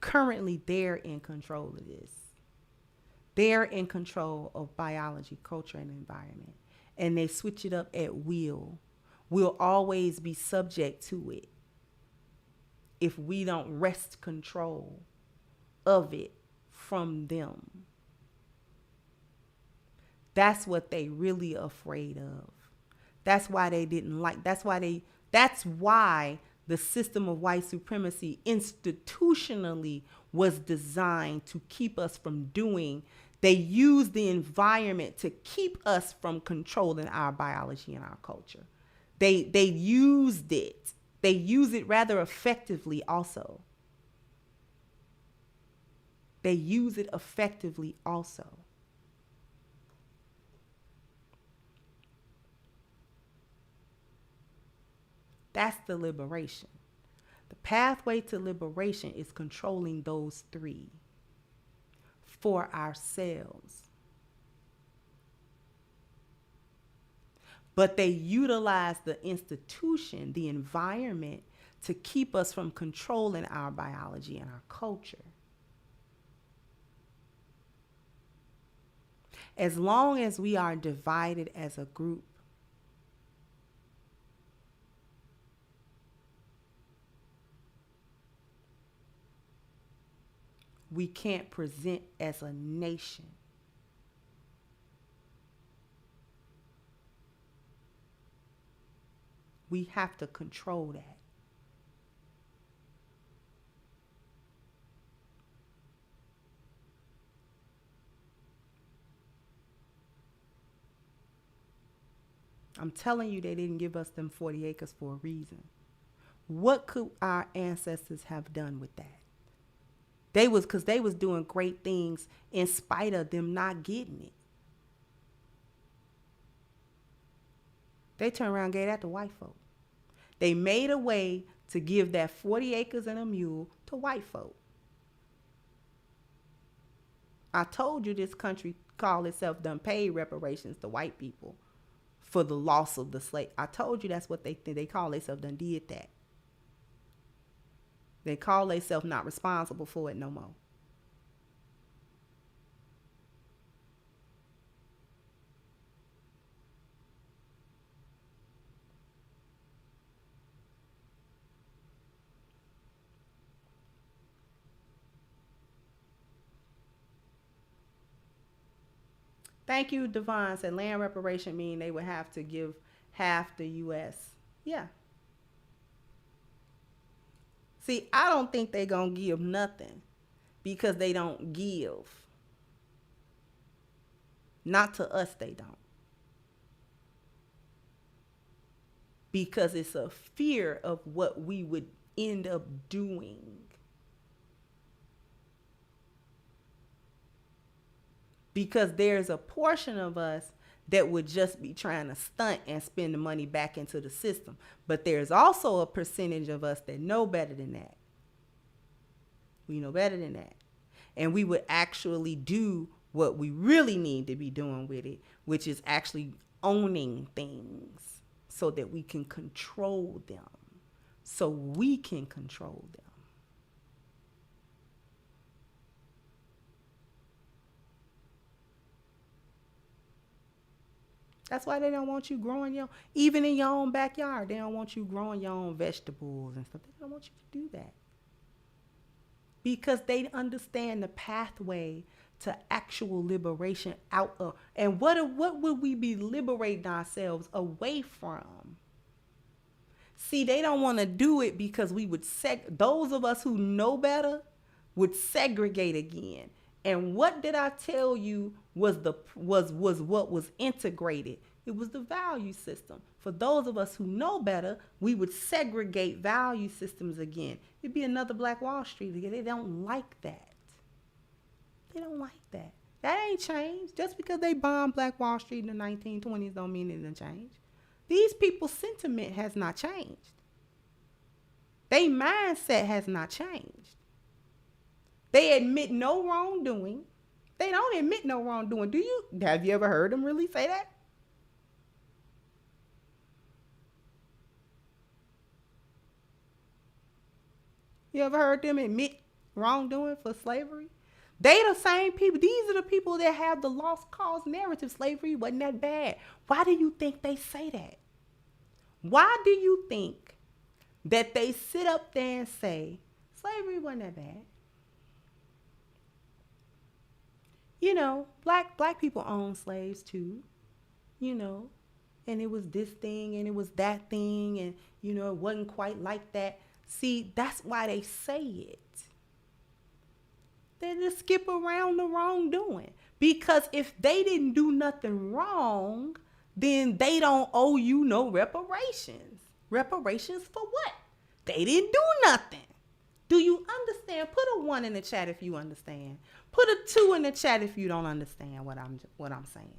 Currently, they're in control of this. They're in control of biology, culture, and environment. And they switch it up at will. We'll always be subject to it if we don't wrest control of it from them. That's what they really afraid of. That's why they didn't like, that's why the system of white supremacy institutionally was designed to keep us from doing. They use the environment to keep us from controlling our biology and our culture. They used it. They use it rather effectively also. They use it effectively also. That's the liberation. The pathway to liberation is controlling those three for ourselves. But they utilize the institution, the environment, to keep us from controlling our biology and our culture. As long as we are divided as a group, we can't present as a nation. We have to control that. I'm telling you, they didn't give us them 40 acres for a reason. What could our ancestors have done with that? Because they was doing great things in spite of them not getting it. They turned around and gave that to white folk. They made a way to give that 40 acres and a mule to white folk. I told you this country called itself done paid reparations to white people for the loss of the slave. I told you that's what they think. They call themselves done did that. They call themselves not responsible for it no more. Thank you, Devon. Said land reparation mean they would have to give half the U.S. Yeah. See, I don't think they gonna give nothing because they don't give. Not to us, they don't. Because it's a fear of what we would end up doing. Because there's a portion of us that would just be trying to stunt and spend the money back into the system. But there's also a percentage of us that know better than that. We know better than that. And we would actually do what we really need to be doing with it, which is actually owning things so that we can control them. So we can control them. That's why they don't want you growing even in your own backyard, they don't want you growing your own vegetables and stuff. They don't want you to do that. Because they understand the pathway to actual liberation out of. And what would we be liberating ourselves away from? See, they don't want to do it because we would those of us who know better would segregate again. And what did I tell you was what was integrated? It was the value system. For those of us who know better, we would segregate value systems again. It'd be another Black Wall Street again. They don't like that. They don't like that. That ain't changed. Just because they bombed Black Wall Street in the 1920s don't mean it didn't change. These people's sentiment has not changed. Their mindset has not changed. They admit no wrongdoing. They don't admit no wrongdoing. Have you ever heard them really say that? You ever heard them admit wrongdoing for slavery? They the same people. These are the people that have the lost cause narrative. Slavery wasn't that bad. Why do you think they say that? Why do you think that they sit up there and say slavery wasn't that bad? You know, black people own slaves too, you know, and it was this thing and it was that thing and, you know, it wasn't quite like that. See, that's why they say it. They just skip around the wrongdoing. Because if they didn't do nothing wrong, then they don't owe you no reparations. Reparations for what? They didn't do nothing. Do you understand? Put a 1 in the chat if you understand. Put a 2 in the chat if you don't understand what I'm saying.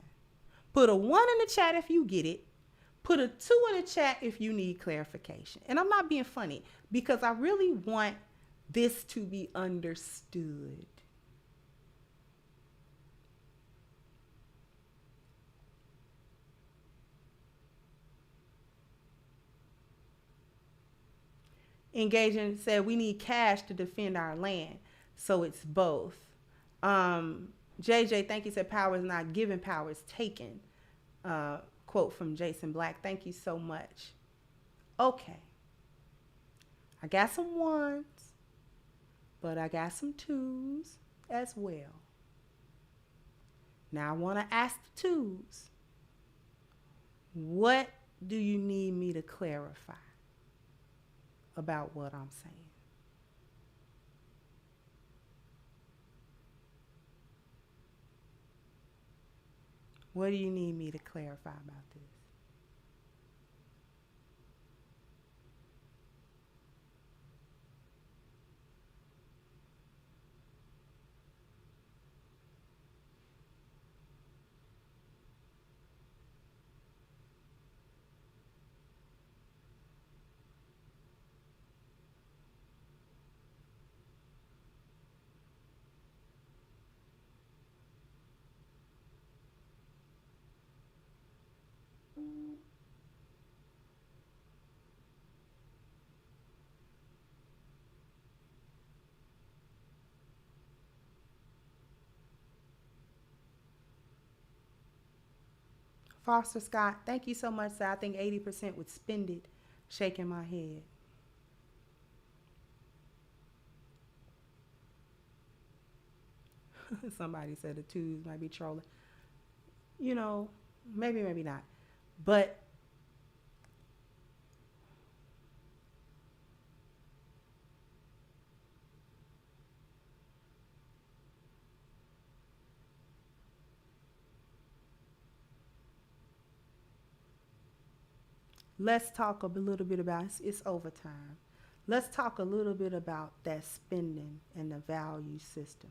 Put a 1 in the chat if you get it. Put a 2 in the chat if you need clarification. And I'm not being funny because I really want this to be understood. Engaging said we need cash to defend our land. So it's both. JJ, thank you, said power is not given, power is taken. Quote from Jason Black. Thank you so much. Okay. I got some 1s, but I got some 2s as well. Now I want to ask the 2s. What do you need me to clarify about what I'm saying? What do you need me to clarify about this? Foster Scott, thank you so much, sir. I think 80% would spend it. Shaking my head. Somebody said the twos might be trolling. You know, maybe, maybe not. But let's talk a little bit about, it's overtime. Let's talk a little bit about that spending and the value system.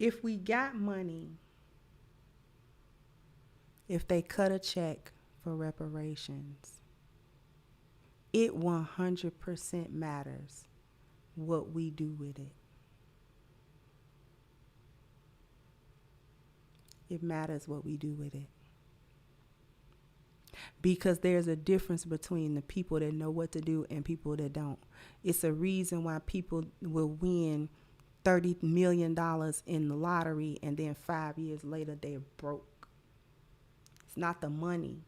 If we got money, if they cut a check for reparations, it 100% matters what we do with it. It matters what we do with it. Because there's a difference between the people that know what to do and people that don't. It's a reason why people will win $30 million in the lottery and then 5 years later they're broke. It's not the money.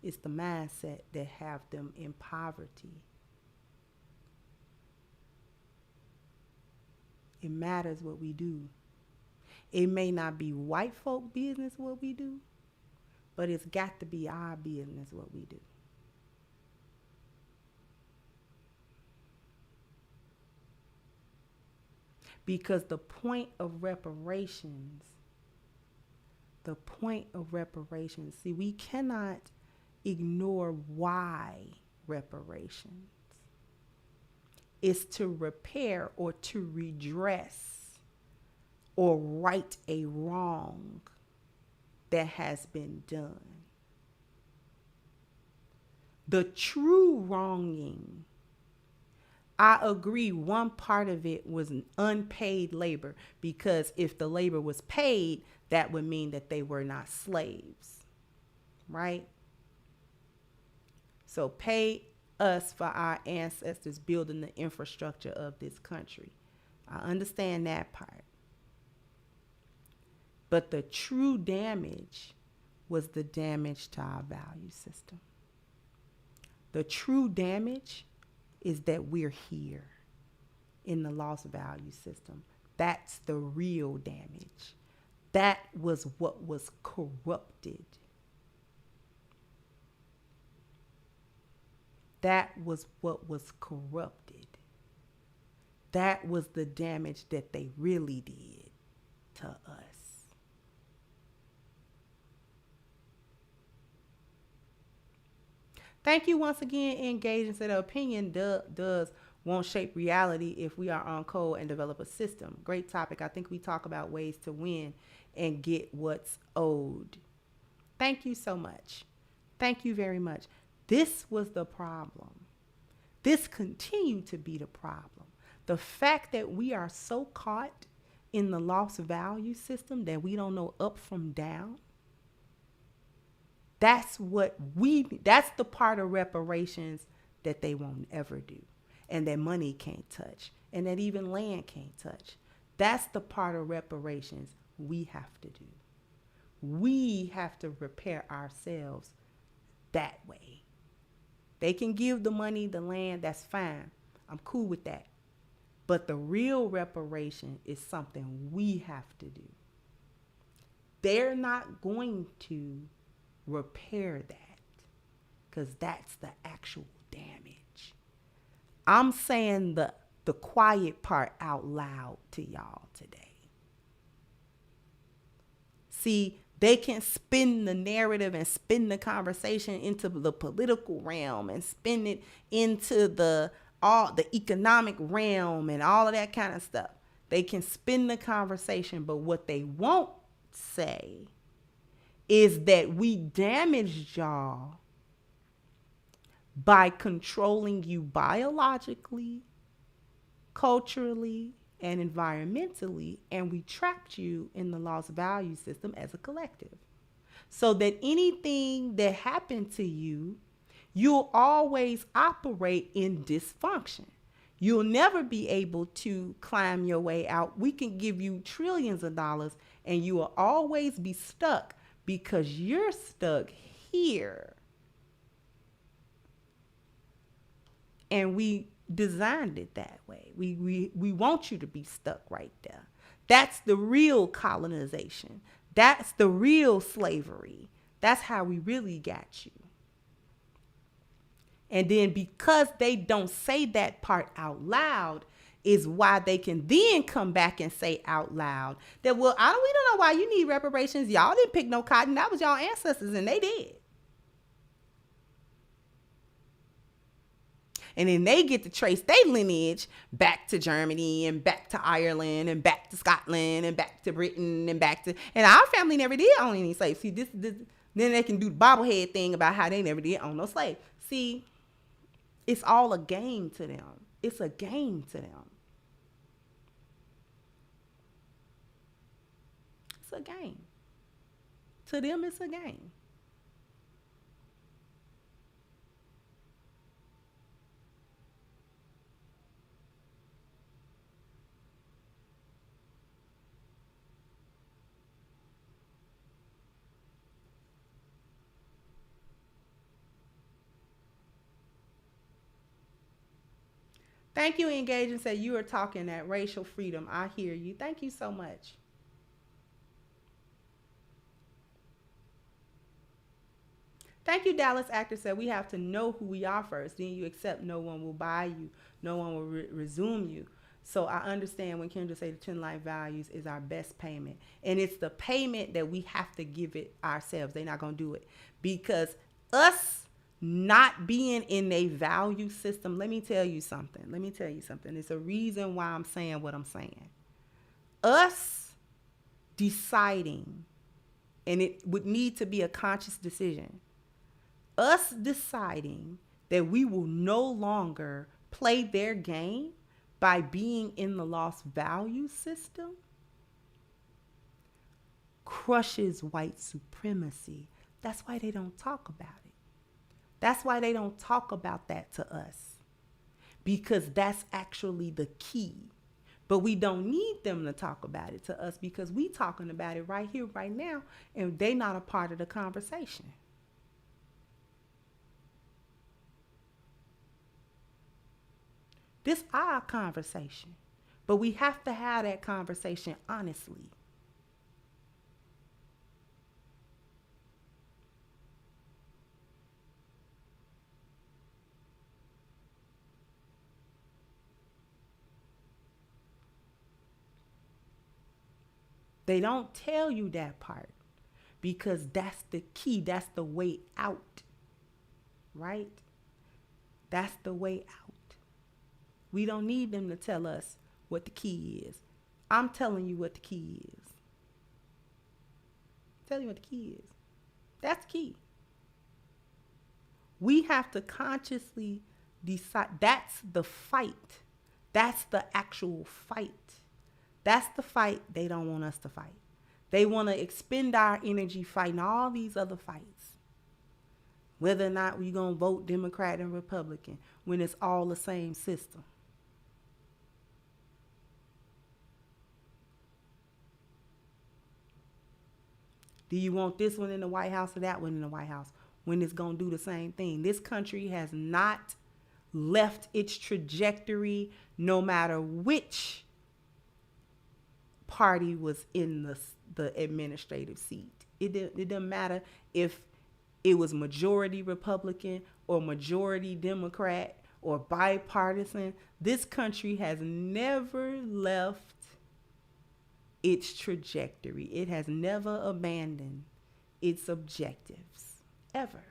It's the mindset that have them in poverty. It matters what we do. It may not be white folk business what we do, but it's got to be our business what we do. Because the point of reparations, see, we cannot ignore why reparations. It's to repair or to redress or right a wrong that has been done. The true wronging, I agree, one part of it was unpaid labor, because if the labor was paid, that would mean that they were not slaves, right? So pay us for our ancestors building the infrastructure of this country. I understand that part. But the true damage was the damage to our value system. The true damage is that we're here in the lost value system. That's the real damage. That was what was corrupted. That was what was corrupted. That was the damage that they really did to us. Thank you once again, Engage, and said the opinion does won't shape reality if we are on code and develop a system. Great topic. I think we talk about ways to win and get what's owed. Thank you so much. Thank you very much. This was the problem. This continued to be the problem. The fact that we are so caught in the lost value system that we don't know up from down. That's the part of reparations that they won't ever do, and that money can't touch, and that even land can't touch. That's the part of reparations we have to do. We have to repair ourselves that way. They can give the money, the land, that's fine. I'm cool with that. But the real reparation is something we have to do. They're not going to repair that, because that's the actual damage. I'm saying the quiet part out loud to y'all today. See, they can spin the narrative and spin the conversation into the political realm and spin it into the economic realm and all of that kind of stuff. They can spin the conversation, but what they won't say is that we damaged y'all by controlling you biologically, culturally, and environmentally, and we trapped you in the lost value system as a collective. So that anything that happened to you, you'll always operate in dysfunction. You'll never be able to climb your way out. We can give you trillions of dollars and you will always be stuck because you're stuck here. And we designed it that way. We want you to be stuck right there. That's the real colonization. That's the real slavery. That's how we really got you. And then because they don't say that part out loud is why they can then come back and say out loud that, well, we don't know why you need reparations. Y'all didn't pick no cotton. That was y'all ancestors and they did. And then they get to trace their lineage back to Germany and back to Ireland and back to Scotland and back to Britain and and our family never did own any slaves. See, this then they can do the bobblehead thing about how they never did own no slaves. See, it's all a game to them. It's a game to them. It's a game. To them, it's a game. Thank you, Engage, and say you are talking at racial freedom. I hear you. Thank you so much. Thank you, Dallas Actor said we have to know who we are first. Then you accept no one will buy you. No one will resume you. So I understand when Kendra say the 10 life values is our best payment. And it's the payment that we have to give it ourselves. They're not going to do it. Because us not being in a value system, let me tell you something. It's a reason why I'm saying what I'm saying. Us deciding, and it would need to be a conscious decision, us deciding that we will no longer play their game by being in the lost value system crushes white supremacy. That's why they don't talk about it. That's why they don't talk about that to us, because that's actually the key. But we don't need them to talk about it to us because we talking about it right here, right now, and they not a part of the conversation. This our conversation, but we have to have that conversation honestly. They don't tell you that part because that's the key. That's the way out, right? That's the way out. We don't need them to tell us what the key is. I'm telling you what the key is. Tell you what the key is. That's the key. We have to consciously decide. That's the fight. That's the actual fight. That's the fight they don't want us to fight. They want to expend our energy fighting all these other fights. Whether or not we're going to vote Democrat and Republican when it's all the same system. Do you want this one in the White House or that one in the White House when it's going to do the same thing? This country has not left its trajectory no matter which party was in the administrative seat. It doesn't matter if it was majority Republican or majority Democrat or bipartisan. This country has never left its trajectory. It has never abandoned its objectives, ever.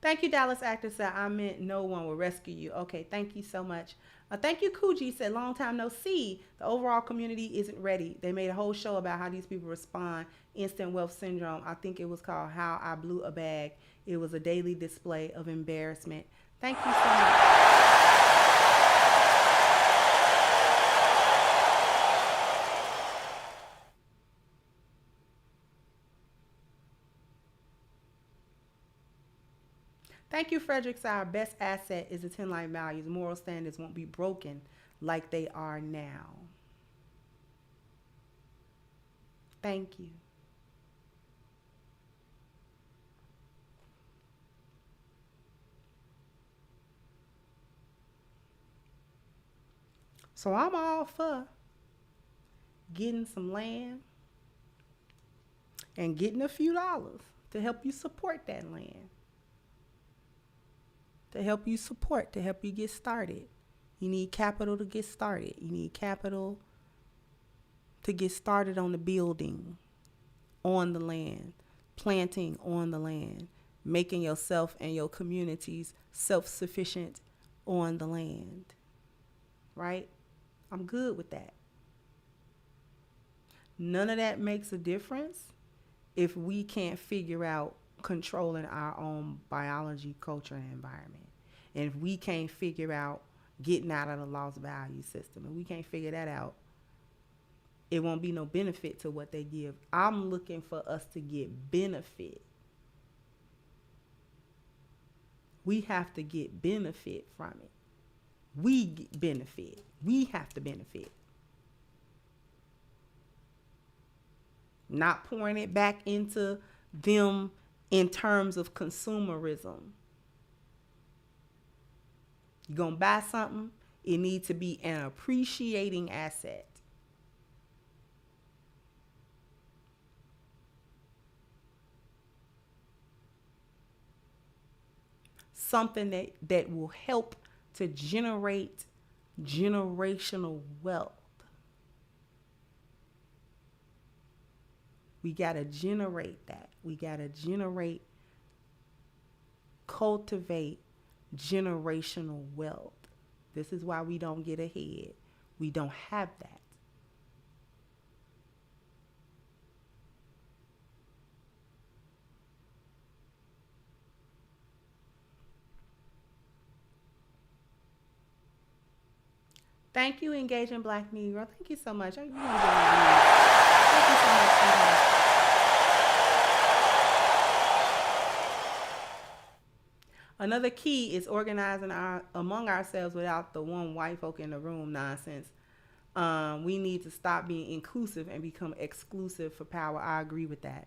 Thank you, Dallas actor said, I meant no one will rescue you. Okay, thank you so much. Thank you, Coogee said, long time no see. The overall community isn't ready. They made a whole show about how these people respond. Instant wealth syndrome. I think it was called How I Blew a Bag. It was a daily display of embarrassment. Thank you so much. Thank you, Frederick. Our best asset is the 10 life values. Moral standards won't be broken like they are now. Thank you. So I'm all for getting some land and getting a few dollars to help you support that land. To help you support, to help you get started. You need capital to get started. You need capital to get started on the building, on the land, planting on the land, making yourself and your communities self-sufficient on the land. Right? I'm good with that. None of that makes a difference if we can't figure out controlling our own biology, culture, and environment. And if we can't figure out getting out of the lost value system, and we can't figure that out, it won't be no benefit to what they give. I'm looking for us to get benefit. We have to get benefit from it. We get benefit. We have to benefit. Not pouring it back into them in terms of consumerism. You're going to buy something, it needs to be an appreciating asset. Something that will help to generate generational wealth. We got to generate that. We got to cultivate generational wealth. This is why we don't get ahead. We don't have that. Thank you, Engaging Black Negro. Thank you so much. Thank you so much. Another key is organizing among ourselves without the one white folk in the room nonsense. We need to stop being inclusive and become exclusive for power. I agree with that.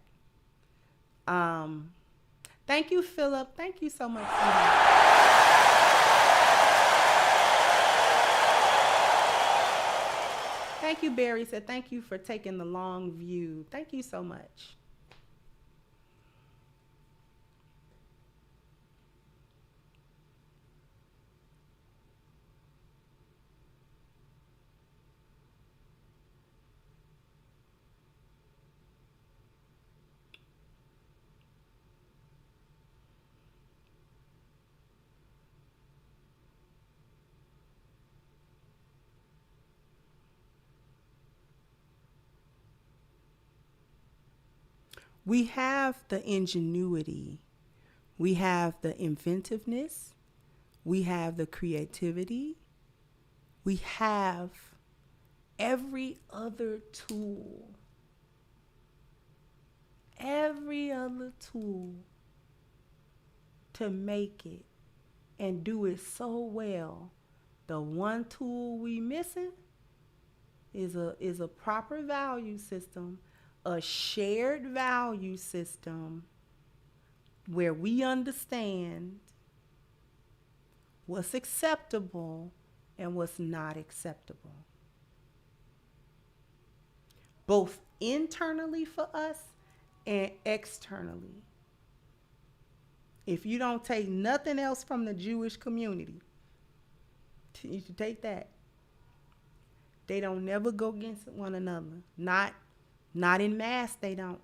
Thank you, Philip. Thank you so much. Thank you, Barry said, thank you for taking the long view. Thank you so much. We have the ingenuity, we have the inventiveness, we have the creativity, we have every other tool to make it and do it so well. The one tool we missing is a proper value system, a shared value system where we understand what's acceptable and what's not acceptable. Both internally for us and externally. If you don't take nothing else from the Jewish community, you should take that. They don't never go against one another. Not in mass, they don't.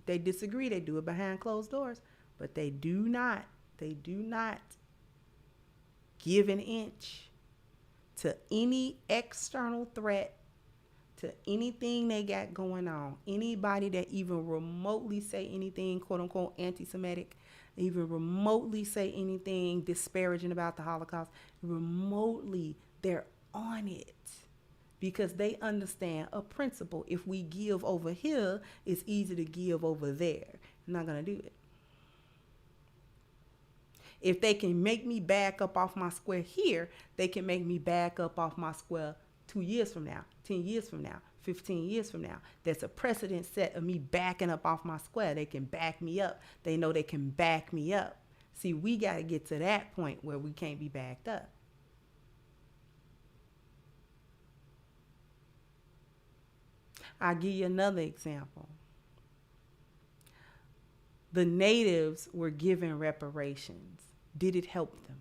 They disagree, they do it behind closed doors. But they do not They do not give an inch to any external threat, to anything they got going on. Anybody that even remotely say anything, quote unquote, anti-Semitic, even remotely say anything disparaging about the Holocaust, remotely, they're on it. Because they understand a principle. If we give over here, it's easy to give over there. I'm not going to do it. If they can make me back up off my square here, they can make me back up off my square 2 years from now, 10 years from now, 15 years from now. There's a precedent set of me backing up off my square. They can back me up. They know they can back me up. See, we got to get to that point where we can't be backed up. I'll give you another example. The natives were given reparations. Did it help them?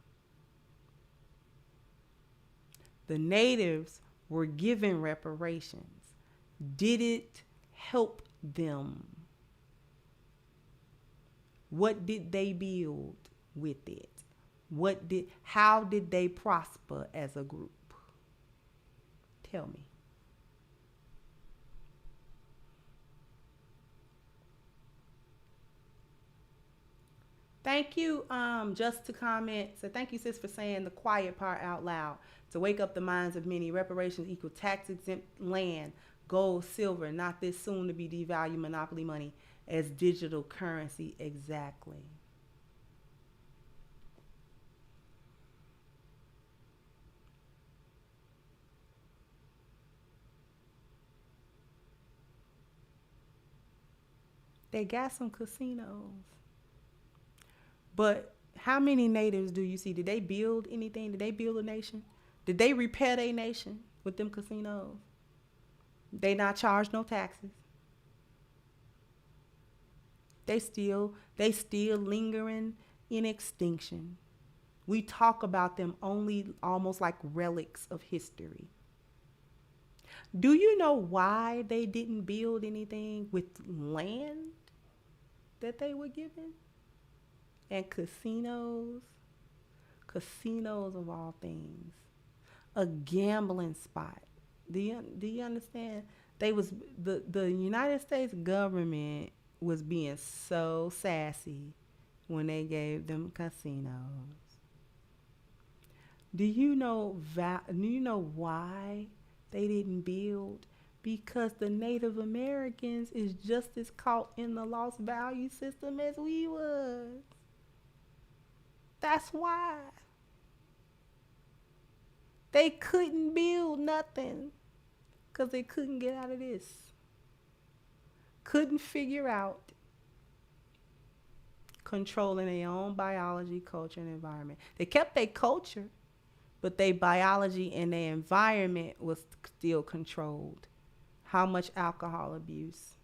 The natives were given reparations. Did it help them? What did they build with it? How did they prosper as a group? Tell me. Thank you, just to comment. So thank you, sis, for saying the quiet part out loud. To wake up the minds of many, reparations equal tax-exempt land, gold, silver, not this soon-to-be devalued monopoly money as digital currency. Exactly. They got some casinos. But how many natives do you see? Did they build anything? Did they build a nation? Did they repair their nation with them casinos? They not charge no taxes. They still lingering in extinction. We talk about them only almost like relics of history. Do you know why they didn't build anything with land that they were given? And casinos of all things, a gambling spot. Do you understand? The United States government was being so sassy when they gave them casinos. Do you know why they didn't build? Because the Native Americans is just as caught in the lost value system as we was. That's why. They couldn't build nothing because they couldn't get out of this. Couldn't figure out controlling their own biology, culture, and environment. They kept their culture, but their biology and their environment was still controlled. How much alcohol abuse?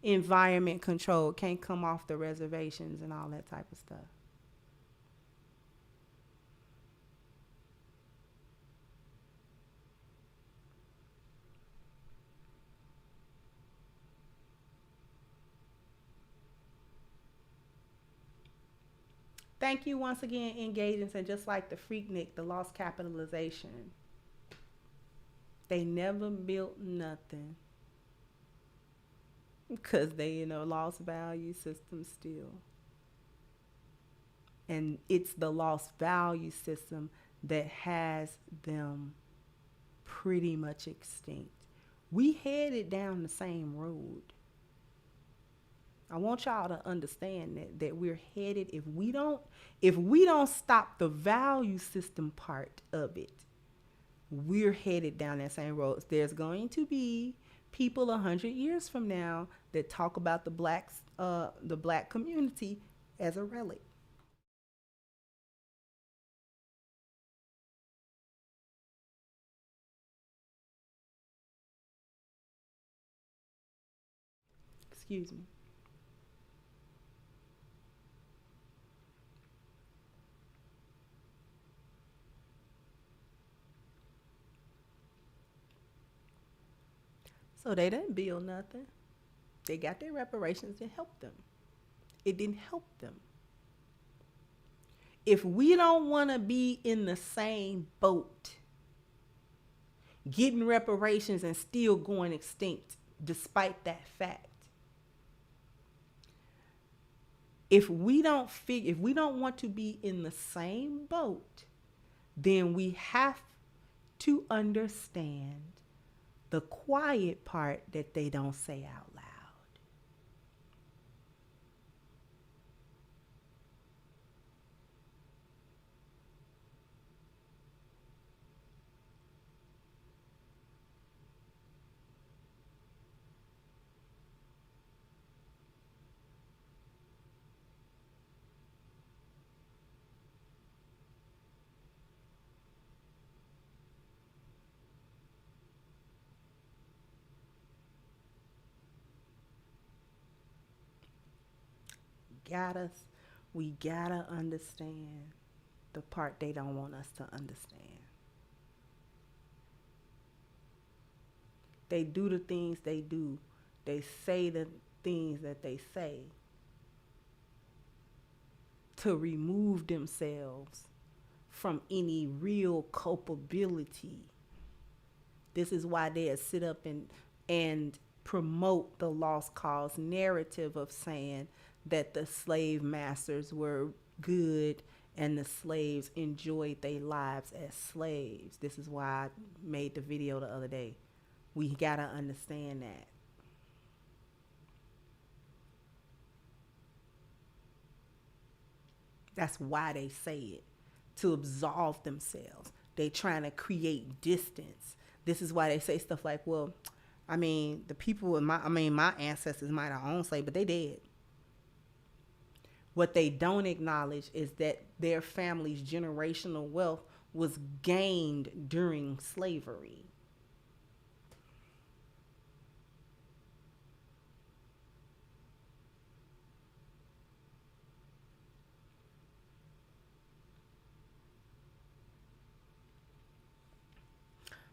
Environment control, can't come off the reservations and all that type of stuff. Thank you once again, engaging. And just like the Freaknik, the lost capitalization. They never built nothing because they in a lost value system still. And it's the lost value system that has them pretty much extinct. We headed down the same road. I want y'all to understand that we're headed, if we don't stop the value system part of it, we're headed down that same road. There's going to be people 100 years from now that talk about the black community as a relic. Excuse me. So they didn't build nothing. They got their reparations. It helped them. It didn't help them. if we don't want to be in the same boat, getting reparations and still going extinct despite that fact, if we don't want to be in the same boat, then we have to understand the quiet part that they don't say out loud. We gotta understand the part they don't want us to understand. They do the things they do. They say the things that they say to remove themselves from any real culpability. This is why they sit up and promote the lost cause narrative of saying that the slave masters were good and the slaves enjoyed their lives as slaves. This is why I made the video the other day. We gotta understand that. That's why they say it, to absolve themselves. They trying to create distance. This is why they say stuff like, well, I mean, the people in my ancestors might have owned slaves, but they dead. What they don't acknowledge is that their family's generational wealth was gained during slavery.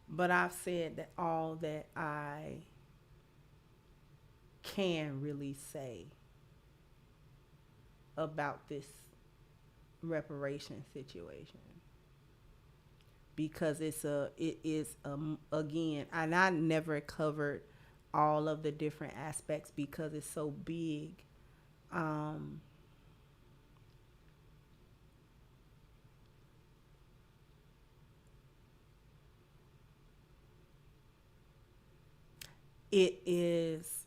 But I've said that all that I can really say about this reparation situation, because it is again, and I never covered all of the different aspects because it's so big. It is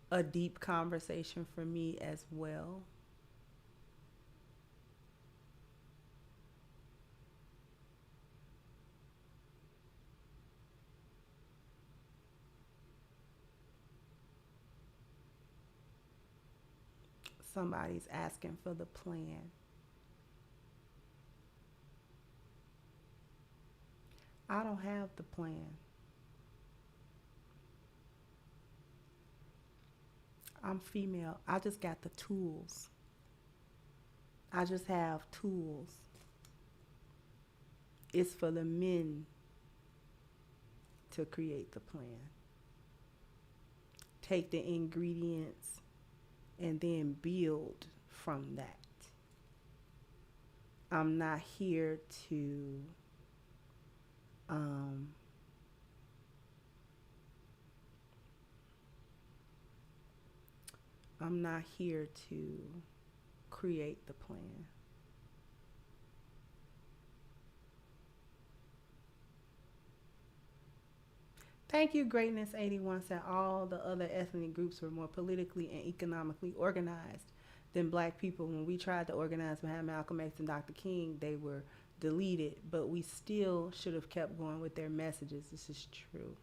a deep conversation for me as well. Somebody's asking for the plan. I don't have the plan. I'm female. I just got the tools. I just have tools. It's for the men to create the plan. Take the ingredients and then build from that. I'm not here to create the plan. Thank you, Greatness 81 said all the other ethnic groups were more politically and economically organized than black people. When we tried to organize behind Malcolm X and Dr. King, they were deleted, but we still should have kept going with their messages. This is true.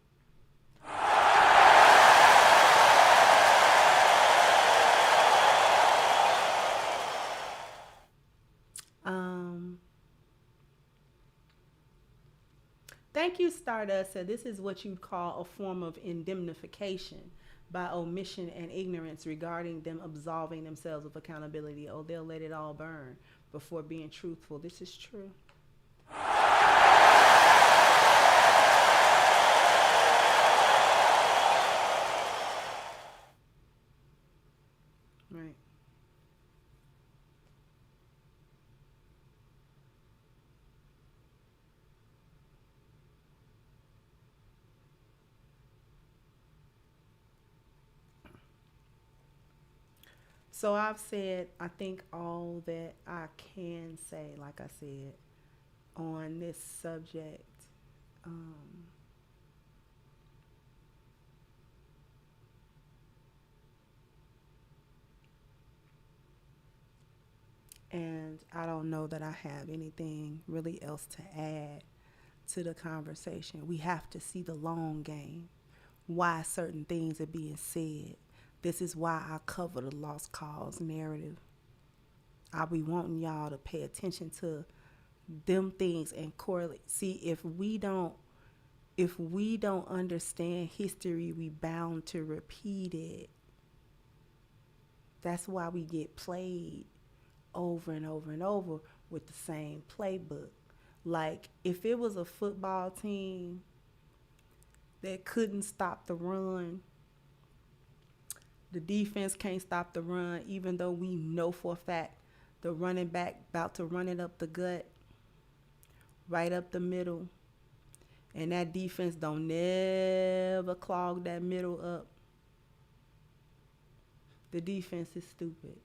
Thank you, Stardust said this is what you'd call a form of indemnification by omission and ignorance regarding them absolving themselves of accountability. Oh, they'll let it all burn before being truthful. This is true. Right. So I've said, I think, all that I can say, like I said, on this subject. Um, and I don't know that I have anything really else to add to the conversation. We have to see the long game, why certain things are being said. This is why I cover the lost cause narrative. I'll be wanting y'all to pay attention to them things and correlate. See, if we don't understand history, we bound to repeat it. That's why we get played over and over and over with the same playbook. Like, if it was a football team that couldn't stop the run, the defense can't stop the run, even though we know for a fact the running back about to run it up the gut, right up the middle, and that defense don't never clog that middle up. The defense is stupid.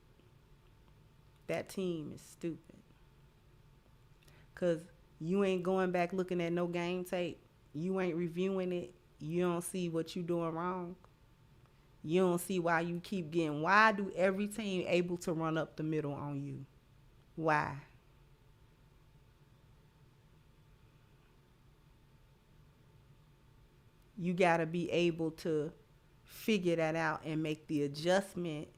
That team is stupid. Because you ain't going back looking at no game tape. You ain't reviewing it. You don't see what you doing wrong. You don't see why you keep getting. Why do every team able to run up the middle on you? Why? You got to be able to figure that out and make the adjustment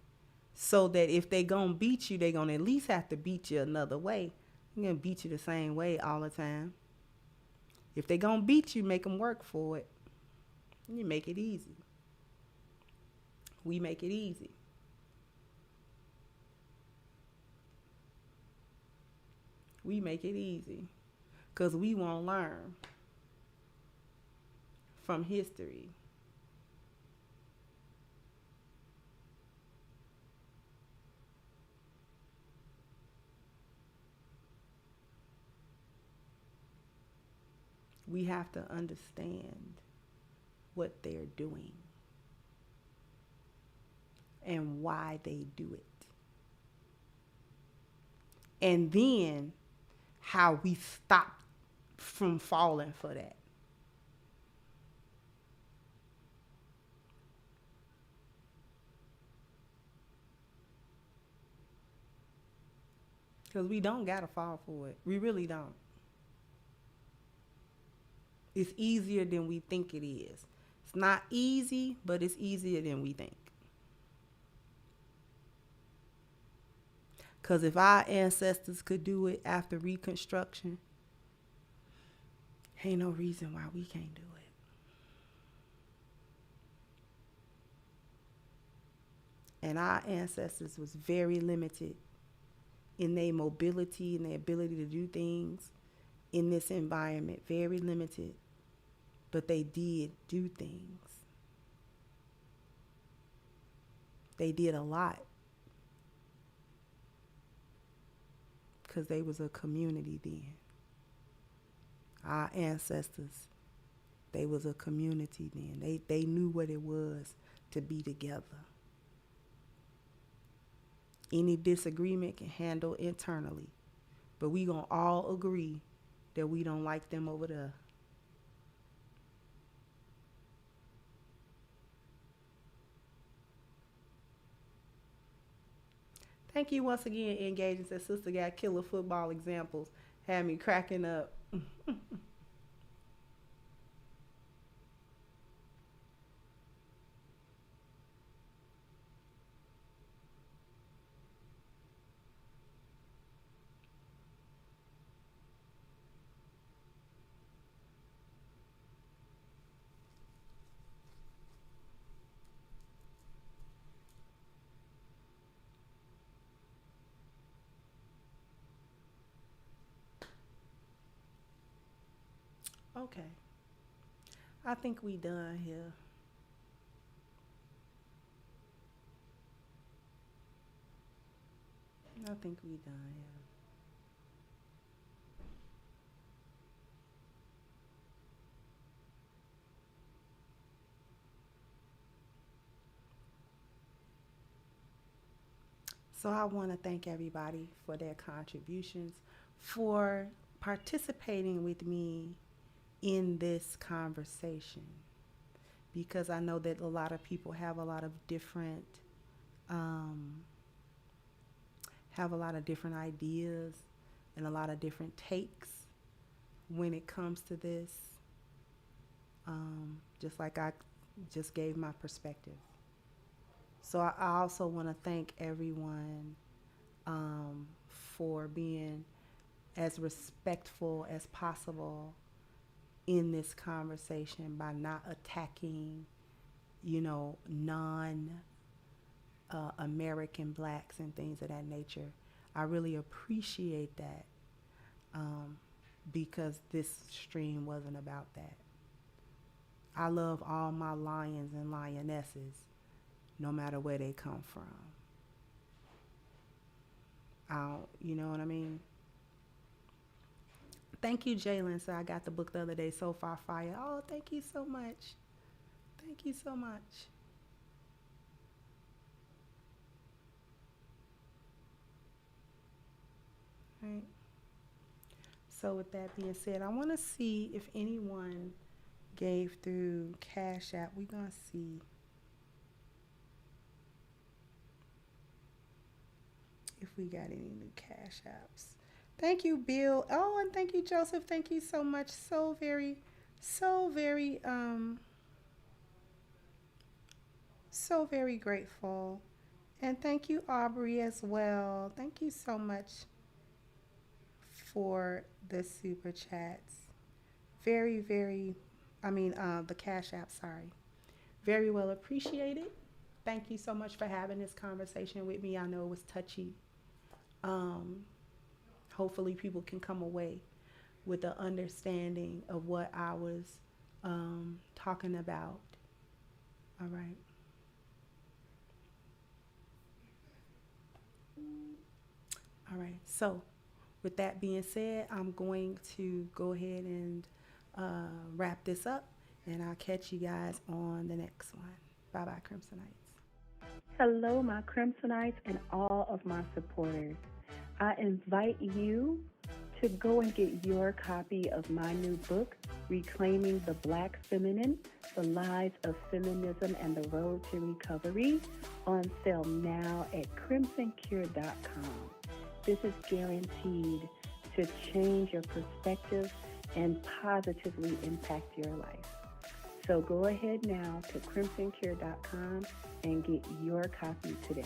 so that if they gonna beat you, they gonna at least have to beat you another way. They're gonna beat you the same way all the time. If they gonna beat you, make them work for it. You make it easy. We make it easy. We make it easy because we won't learn from history. We have to understand what they're doing and why they do it. And then how we stop from falling for that. Because we don't got to fall for it. We really don't. It's easier than we think it is. It's not easy, but it's easier than we think. Because if our ancestors could do it after Reconstruction, ain't no reason why we can't do it. And our ancestors was very limited in their mobility and their ability to do things in this environment. Very limited. But they did do things. They did a lot. Because they was a community then. Our ancestors, they was a community then. They knew what it was to be together. Any disagreement can handle internally. But we gonna all agree that we don't like them over there. Thank you once again, Engaging. Said Sister got killer football examples. Had me cracking up. Okay. I think we done here. I think we done here. So I want to thank everybody for their contributions, for participating with me in this conversation, because I know that a lot of people have a lot of different ideas and a lot of different takes when it comes to this. Just like I just gave my perspective. So I also want to thank everyone for being as respectful as possible in this conversation by not attacking, non-American blacks and things of that nature. I really appreciate that because this stream wasn't about that. I love all my lions and lionesses, no matter where they come from. You know what I mean? Thank you, Jalen. So I got the book the other day, So Far Fire. Oh, thank you so much. Thank you so much. Right. So with that being said, I want to see if anyone gave through Cash App. We're going to see. If we got any new Cash Apps. Thank you, Bill. Oh, and thank you, Joseph. Thank you so much. So very grateful. And thank you, Aubrey, as well. Thank you so much for the super chats. The Cash App, sorry. Very well appreciated. Thank you so much for having this conversation with me. I know it was touchy. Hopefully people can come away with an understanding of what I was talking about. All right. All right. So with that being said, I'm going to go ahead and wrap this up, and I'll catch you guys on the next one. Bye-bye, Crimsonites. Hello, my Crimsonites and all of my supporters. I invite you to go and get your copy of my new book, Reclaiming the Black Feminine, The Lies of Feminism and the Road to Recovery, on sale now at crimsoncure.com. This is guaranteed to change your perspective and positively impact your life. So go ahead now to crimsoncure.com and get your copy today.